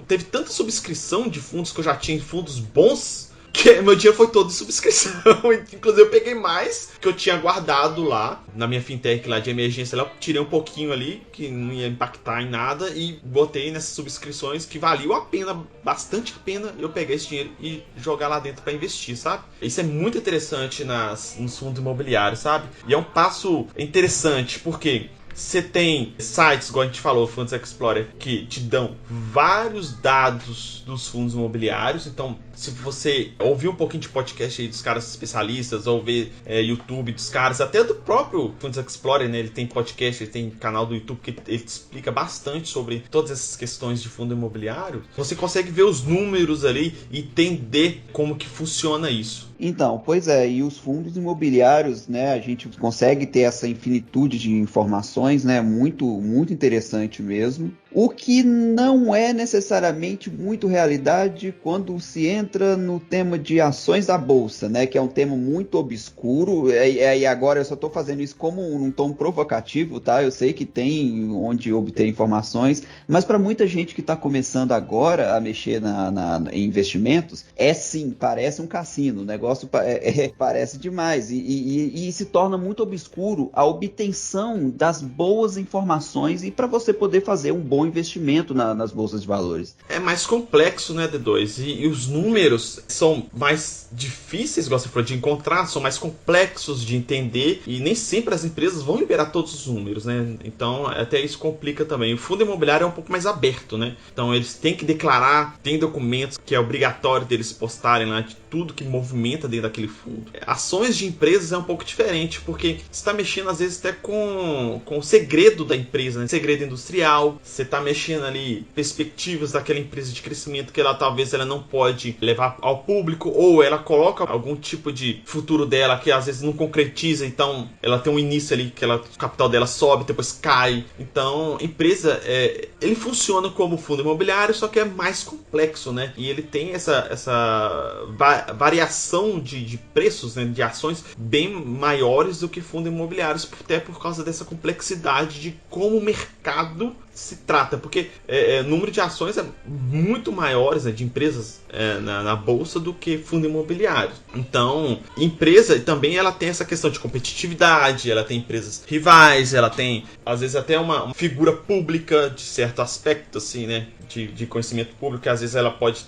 Speaker 1: Teve tanta subscrição de fundos que eu já tinha, fundos bons, que meu dinheiro foi todo de subscrição. Inclusive eu peguei mais que eu tinha guardado lá na minha fintech lá de emergência. Eu tirei um pouquinho ali, que não ia impactar em nada, e botei nessas subscrições que valiam a pena, bastante a pena, eu pegar esse dinheiro e jogar lá dentro para investir, sabe? Isso é muito interessante nos fundos imobiliários, sabe? E é um passo interessante, porque você tem sites, igual a gente falou, Funds Explorer, que te dão vários dados dos fundos imobiliários. Então, se você ouvir um pouquinho de podcast aí dos caras especialistas, ou ver YouTube dos caras, até do próprio Funds Explorer, né? Ele tem podcast, ele tem canal do YouTube que ele te explica bastante sobre todas essas questões de fundo imobiliário. Você consegue ver os números ali e entender como que funciona isso.
Speaker 3: Então, pois é, e os fundos imobiliários, né, a gente consegue ter essa infinitude de informações, né, muito, muito interessante mesmo. O que não é necessariamente muito realidade quando se entra no tema de ações da Bolsa, né? Que é um tema muito obscuro. E agora eu só estou fazendo isso como um tom provocativo, tá? Eu sei que tem onde obter informações, mas para muita gente que está começando agora a mexer em investimentos, sim, parece um cassino. O negócio parece demais e se torna muito obscuro a obtenção das boas informações e para você poder fazer um bom investimento nas bolsas de valores.
Speaker 1: É mais complexo, né, D2? E os números são mais difíceis, igual você falou, de encontrar, são mais complexos de entender e nem sempre as empresas vão liberar todos os números, né? Então, até isso complica também. O fundo imobiliário é um pouco mais aberto, né? Então, eles têm que declarar, tem documentos que é obrigatório deles postarem lá de tudo que movimenta dentro daquele fundo. Ações de empresas é um pouco diferente, porque você está mexendo, às vezes, até com o segredo da empresa, né? Segredo industrial, você está mexendo ali perspectivas daquela empresa de crescimento que talvez ela não pode levar ao público, ou ela coloca algum tipo de futuro dela que às vezes não concretiza, então ela tem um início ali que o capital dela sobe, depois cai. Então, empresa, ele funciona como fundo imobiliário, só que é mais complexo, né? E ele tem essa variação de preços, né, de ações bem maiores do que fundos imobiliários, até por causa dessa complexidade de como o mercado se trata, porque o número de ações é muito maiores, né, de empresas na bolsa do que fundo imobiliário. Então, empresa também ela tem essa questão de competitividade, ela tem empresas rivais, ela tem às vezes até uma figura pública de certo aspecto, assim, né, de conhecimento público, que às vezes ela pode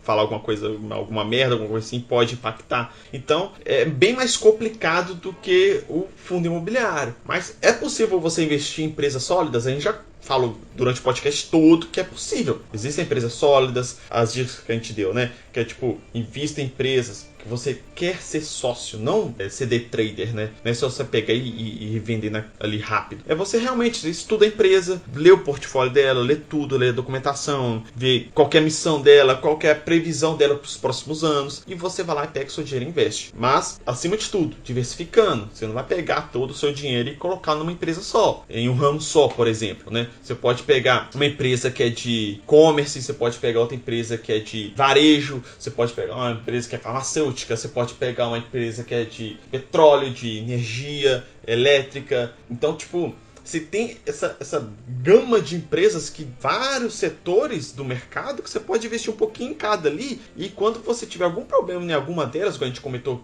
Speaker 1: falar alguma coisa, alguma merda, alguma coisa assim, pode impactar. Então, é bem mais complicado do que o fundo imobiliário. Mas é possível você investir em empresas sólidas? A gente já falou durante o podcast todo que é possível. Existem empresas sólidas, as dicas que a gente deu, né? Que é tipo, invista em empresas que você quer ser sócio, não ser day trader, né? Não é só você pegar e vender ali rápido. É você realmente estuda a empresa, lê o portfólio dela, lê tudo, lê a documentação, vê qual que é a missão dela, qual que é a previsão dela para os próximos anos, e você vai lá e pega o seu dinheiro e investe. Mas, acima de tudo, diversificando. Você não vai pegar todo o seu dinheiro e colocar numa empresa só, em um ramo só, por exemplo, né? Você pode pegar uma empresa que é de e-commerce, você pode pegar outra empresa que é de varejo, você pode pegar uma empresa que é farmacêutica, você pode pegar uma empresa que é de petróleo, de energia elétrica. Então, tipo, você tem essa gama de empresas, que vários setores do mercado, que você pode investir um pouquinho em cada ali, e quando você tiver algum problema em alguma delas, como a gente comentou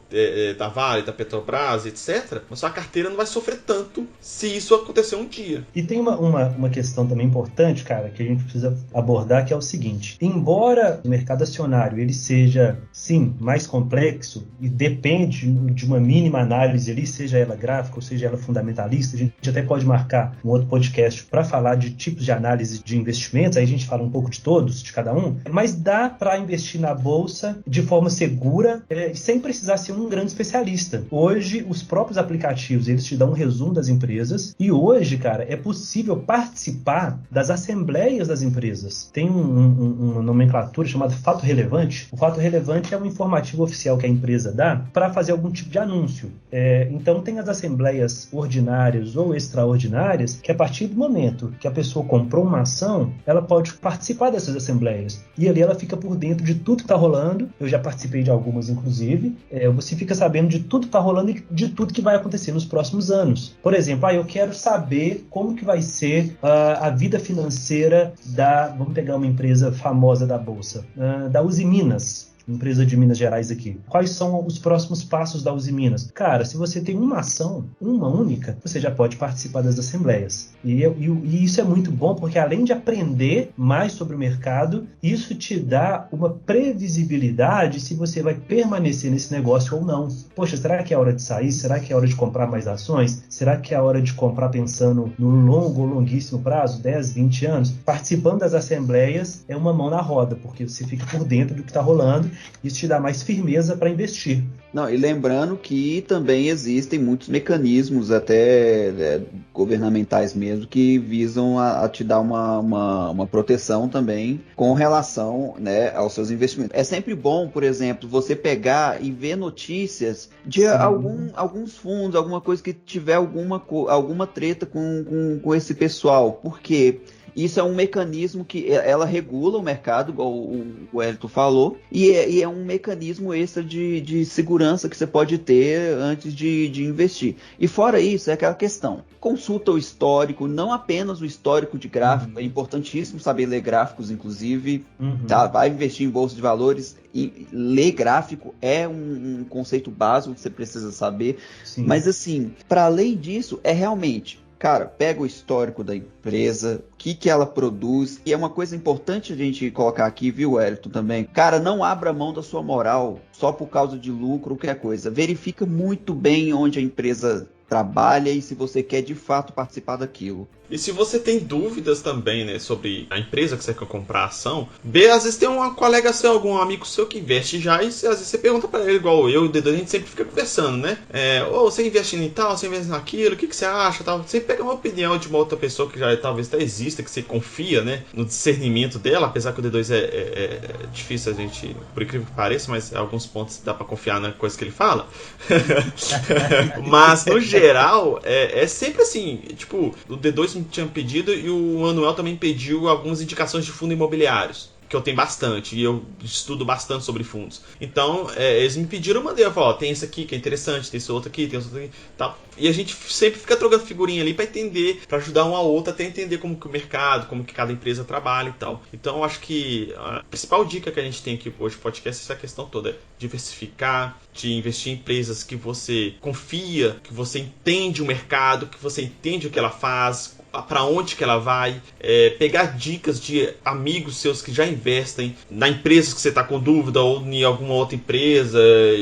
Speaker 1: da Vale, da Petrobras, etc., a sua carteira não vai sofrer tanto se isso acontecer um dia.
Speaker 2: E tem uma questão também importante, cara, que a gente precisa abordar, que é o seguinte: embora o mercado acionário ele seja, sim, mais complexo e depende de uma mínima análise ali, seja ela gráfica ou seja ela fundamentalista, a gente até pode marcar um outro podcast para falar de tipos de análise de investimentos, aí a gente fala um pouco de todos, de cada um, mas dá para investir na bolsa de forma segura, sem precisar ser um grande especialista. Hoje, os próprios aplicativos, eles te dão um resumo das empresas, e hoje, cara, é possível participar das assembleias das empresas. Tem uma nomenclatura chamada fato relevante. O fato relevante é um informativo oficial que a empresa dá para fazer algum tipo de anúncio. Então, tem as assembleias ordinárias ou extraordinárias, que a partir do momento que a pessoa comprou uma ação, ela pode participar dessas assembleias. E ali ela fica por dentro de tudo que está rolando. Eu já participei de algumas, inclusive. Você fica sabendo de tudo que está rolando e de tudo que vai acontecer nos próximos anos. Por exemplo, eu quero saber como que vai ser a vida financeira vamos pegar uma empresa famosa da Bolsa, da Uzi Minas. Empresa de Minas Gerais aqui. Quais são os próximos passos da Uzi Minas? Cara, se você tem uma ação, uma única, você já pode participar das assembleias. E isso é muito bom, porque além de aprender mais sobre o mercado, isso te dá uma previsibilidade se você vai permanecer nesse negócio ou não. Poxa, será que é hora de sair? Será que é hora de comprar mais ações? Será que é hora de comprar pensando no longo ou longuíssimo prazo, 10, 20 anos? Participando das assembleias é uma mão na roda, porque você fica por dentro do que está rolando. Isso te dá mais firmeza para investir.
Speaker 3: Não, e lembrando que também existem muitos mecanismos, até governamentais mesmo, que visam a te dar uma proteção também com relação, né, aos seus investimentos. É sempre bom, por exemplo, você pegar e ver notícias de alguns fundos, alguma coisa que tiver alguma treta com esse pessoal. Por quê? Isso é um mecanismo que ela regula o mercado, igual o Elton falou, e é um mecanismo extra de segurança que você pode ter antes de investir. E fora isso, é aquela questão: consulta o histórico, não apenas o histórico de gráfico, é importantíssimo saber ler gráficos, inclusive, tá? Vai investir em bolsa de valores, e ler gráfico é um conceito básico que você precisa saber. Sim. Mas assim, para além disso, é realmente... Cara, pega o histórico da empresa, o que ela produz. E é uma coisa importante a gente colocar aqui, viu, Wellington, também. Cara, não abra mão da sua moral só por causa de lucro ou qualquer coisa. Verifica muito bem onde a empresa trabalha e se você quer de fato participar daquilo.
Speaker 1: E se você tem dúvidas também, né, sobre a empresa que você quer comprar a ação, às vezes tem um colega seu, algum amigo seu que investe já, e às vezes você pergunta pra ele, igual eu e o D2, a gente sempre fica conversando, né? Você investe em tal, você investe naquilo, o que você acha? Tal. Você pega uma opinião de uma outra pessoa que já talvez até exista, que você confia, né, no discernimento dela, apesar que o D2 é difícil a gente, por incrível que pareça, mas em alguns pontos dá pra confiar na coisa que ele fala. Mas, no geral, é sempre assim, tipo, o D2 tinha pedido e o Manuel também pediu algumas indicações de fundos imobiliários. que eu tenho bastante, e eu estudo bastante sobre fundos. Então, eles me pediram, eu mandei, eu falei, ó, tem esse aqui que é interessante, tem esse outro aqui, tem esse outro aqui, tal. E a gente sempre fica trocando figurinha ali para entender, para ajudar um ao outro até entender como que o mercado, como que cada empresa trabalha e tal. Então, eu acho que a principal dica que a gente tem aqui hoje no podcast é essa questão toda, diversificar, de investir em empresas que você confia, que você entende o mercado, que você entende o que ela faz, para onde que ela vai, pegar dicas de amigos seus que já investem na empresa que você está com dúvida ou em alguma outra empresa,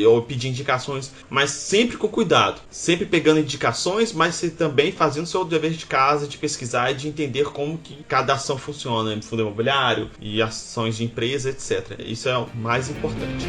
Speaker 1: ou pedir indicações, mas sempre com cuidado, sempre pegando indicações, mas também fazendo seu dever de casa, de pesquisar e de entender como que cada ação funciona, em fundo imobiliário e ações de empresa, etc. Isso é o mais importante.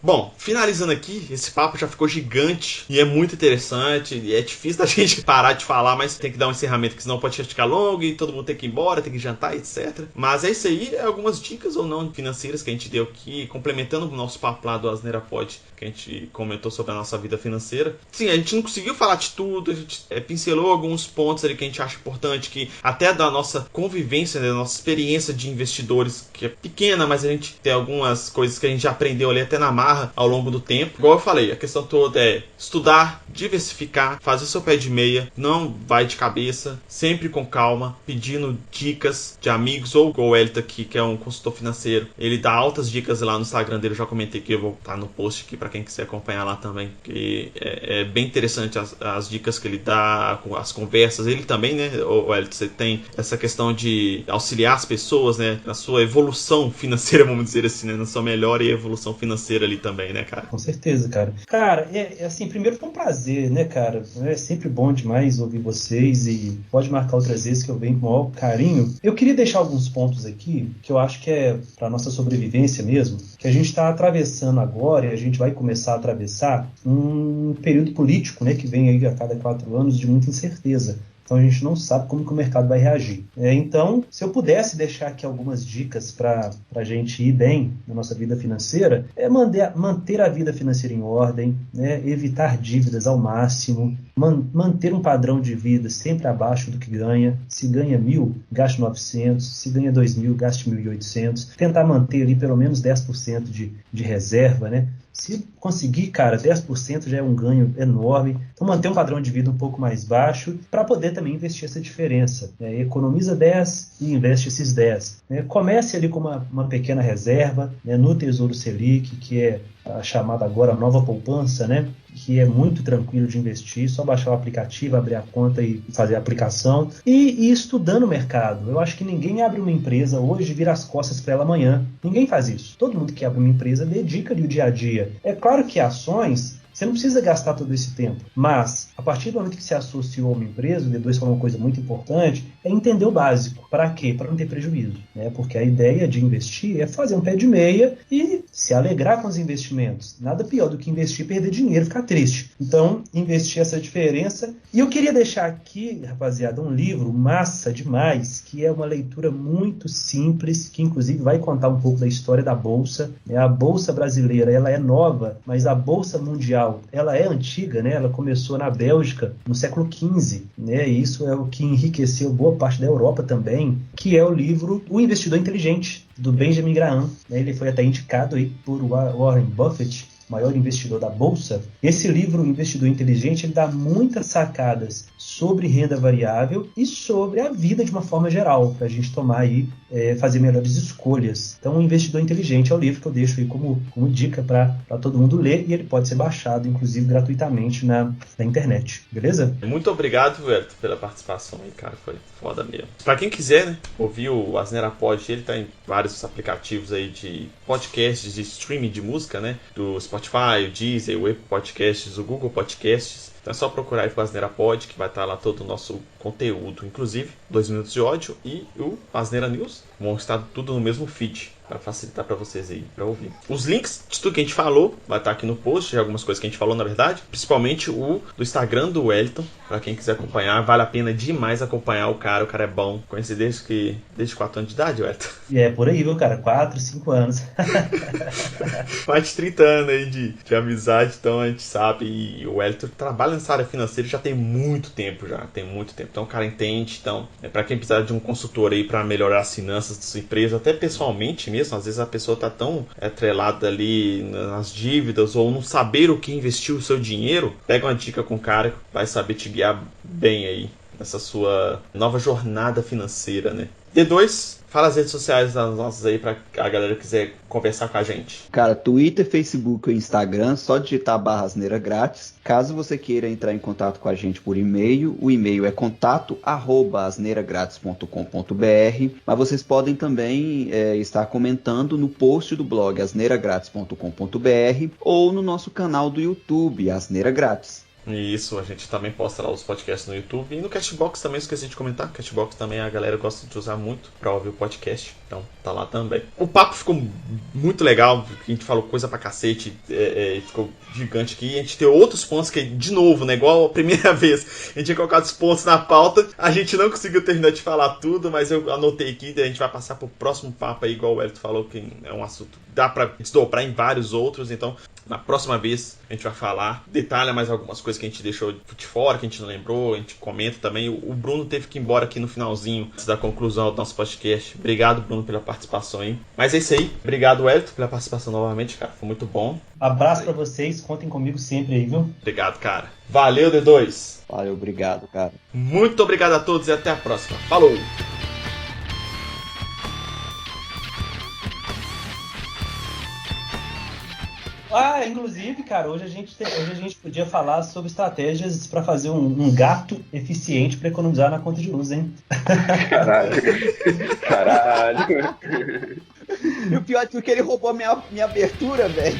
Speaker 1: Bom, finalizando aqui, esse papo já ficou gigante e é muito interessante, e é difícil da gente parar de falar, mas tem que dar um encerramento, que senão o podcast ficar longo e todo mundo tem que ir embora, tem que jantar, etc. Mas é isso aí, algumas dicas ou não financeiras que a gente deu aqui, complementando o nosso papo lá do Asneira Pod, que a gente comentou sobre a nossa vida financeira. Sim, a gente não conseguiu falar de tudo, a gente pincelou alguns pontos ali que a gente acha importante, que até da nossa convivência, da nossa experiência de investidores, que é pequena, mas a gente tem algumas coisas que a gente já aprendeu ali até na marra ao longo do tempo. Igual eu falei, a questão toda é estudar, diversificar, fazer seu pé de meia, não vai de cabeça, sempre com calma, pedindo dicas de amigos, ou o Elton aqui, que é um consultor financeiro, ele dá altas dicas lá no Instagram dele, eu já comentei que eu vou estar no post aqui para quem quiser acompanhar lá também, que é bem interessante as dicas que ele dá, as conversas, ele também, né, o Elton, você tem essa questão de auxiliar as pessoas, né, na sua evolução financeira, vamos dizer assim, né, na sua melhor evolução financeira ali também, né, cara?
Speaker 2: Com certeza, cara. Cara, assim, primeiro foi um prazer, né, cara? É sempre bom demais ouvir vocês e pode marcar outras vezes que eu venho com o maior carinho. Eu queria deixar alguns pontos aqui que eu acho que é para nossa sobrevivência mesmo, que a gente está atravessando agora e a gente vai começar a atravessar um período político, né, que vem aí a cada 4 anos de muita incerteza. Então a gente não sabe como que o mercado vai reagir. Então, se eu pudesse deixar aqui algumas dicas para a gente ir bem na nossa vida financeira, é manter a vida financeira em ordem, né? Evitar dívidas ao máximo, manter um padrão de vida sempre abaixo do que ganha. Se ganha 1.000, gaste 900. Se ganha 2.000, gaste 1.800. Tentar manter ali pelo menos 10% de reserva, né? Se conseguir, cara, 10% já é um ganho enorme. Então, manter um padrão de vida um pouco mais baixo para poder também investir essa diferença, né? Economiza 10 e investe esses 10. Né? Comece ali com uma pequena reserva, né, no Tesouro Selic, que é a chamada agora nova poupança, né? Que é muito tranquilo de investir, só baixar o aplicativo, abrir a conta e fazer a aplicação e ir estudando o mercado. Eu acho que ninguém abre uma empresa hoje e vira as costas para ela amanhã. Ninguém faz isso. Todo mundo que abre uma empresa dedica ali o dia a dia. É claro que ações, você não precisa gastar todo esse tempo, mas a partir do momento que você associou a uma empresa, o D2 falou uma coisa muito importante, é entender o básico. Para quê? Para não ter prejuízo, né? Porque a ideia de investir é fazer um pé de meia e se alegrar com os investimentos. Nada pior do que investir e perder dinheiro, ficar triste. Então, investir essa diferença. E eu queria deixar aqui, rapaziada, um livro massa demais, que é uma leitura muito simples, que inclusive vai contar um pouco da história da Bolsa. A Bolsa brasileira, ela é nova, mas a Bolsa mundial, ela é antiga, né? Ela começou na Bélgica no século XV, né? E isso é o que enriqueceu boa parte da Europa também, que é o livro O Investidor Inteligente, do Benjamin Graham. Ele foi até indicado aí por Warren Buffett, maior investidor da Bolsa. Esse livro, O Investidor Inteligente, ele dá muitas sacadas sobre renda variável e sobre a vida de uma forma geral, para a gente tomar aí, fazer melhores escolhas. Então, O Investidor Inteligente é o livro que eu deixo aí como dica para todo mundo ler, e ele pode ser baixado, inclusive, gratuitamente na internet. Beleza?
Speaker 1: Muito obrigado, Velho, pela participação aí, cara. Foi foda mesmo. Para quem quiser, né, ouvir o Asneira Pod, ele tá em vários aplicativos aí de podcasts, de streaming de música, né, do Spotify, o Deezer, o Apple Podcasts, o Google Podcasts. Então é só procurar aí o Asneira Pod, que vai estar lá todo o nosso conteúdo, inclusive 2 Minutos de Ódio e o Asneira News. Vão estar tudo no mesmo feed. Pra facilitar pra vocês aí, pra ouvir. Os links de tudo que a gente falou vai estar aqui no post, de algumas coisas que a gente falou, na verdade. Principalmente o do Instagram do Wellington, pra quem quiser acompanhar. Vale a pena demais acompanhar o cara é bom. Conheci desde 4 anos de idade, Wellington.
Speaker 2: E é por aí, viu, cara? 4, 5 anos.
Speaker 1: Mais de 30 anos aí de amizade, então a gente sabe. E o Wellington trabalha nessa área financeira já tem muito tempo Então o cara entende. Então, pra quem precisar de um consultor aí pra melhorar as finanças da sua empresa, até pessoalmente mesmo, às vezes a pessoa tá tão atrelada ali nas dívidas ou não saber o que investir o seu dinheiro, pega uma dica com o cara que vai saber te guiar bem aí nessa sua nova jornada financeira, né? D2, fala as redes sociais das nossas aí pra a galera que quiser conversar com a gente.
Speaker 3: Cara, Twitter, Facebook e Instagram, só digitar @asneira grátis. Caso você queira entrar em contato com a gente por e-mail, o e-mail é contato@asneiragratis.com.br, mas vocês podem também estar comentando no post do blog asneiragratis.com.br ou no nosso canal do YouTube, Asneira Grátis.
Speaker 1: Isso, a gente também posta lá os podcasts no YouTube. E no Castbox também, esqueci de comentar. Castbox também a galera gosta de usar muito pra ouvir o podcast. Então, tá lá também. O papo ficou muito legal. A gente falou coisa pra cacete. Ficou gigante aqui. A gente tem outros pontos que, de novo, né? Igual a primeira vez. A gente tinha colocado os pontos na pauta. A gente não conseguiu terminar de falar tudo, mas eu anotei aqui. A gente vai passar pro próximo papo aí, igual o Wellington falou, que é um assunto que dá pra desdobrar em vários outros. Então, na próxima vez, a gente vai falar, detalha mais algumas coisas que a gente deixou de fora, que a gente não lembrou, a gente comenta também. O Bruno teve que ir embora aqui no finalzinho, antes da conclusão do nosso podcast. Obrigado, Bruno, pela participação aí. Mas é isso aí. Obrigado, Wellington, pela participação novamente, cara. Foi muito bom.
Speaker 2: Abraço pra vocês, contem comigo sempre aí, viu?
Speaker 1: Obrigado, cara. Valeu, D2.
Speaker 3: Valeu, obrigado, cara.
Speaker 1: Muito obrigado a todos e até a próxima. Falou!
Speaker 2: Inclusive, cara, hoje a gente podia falar sobre estratégias para fazer um gato eficiente para economizar na conta de luz, hein?
Speaker 4: Caralho.
Speaker 3: E o pior é que ele roubou minha abertura, velho.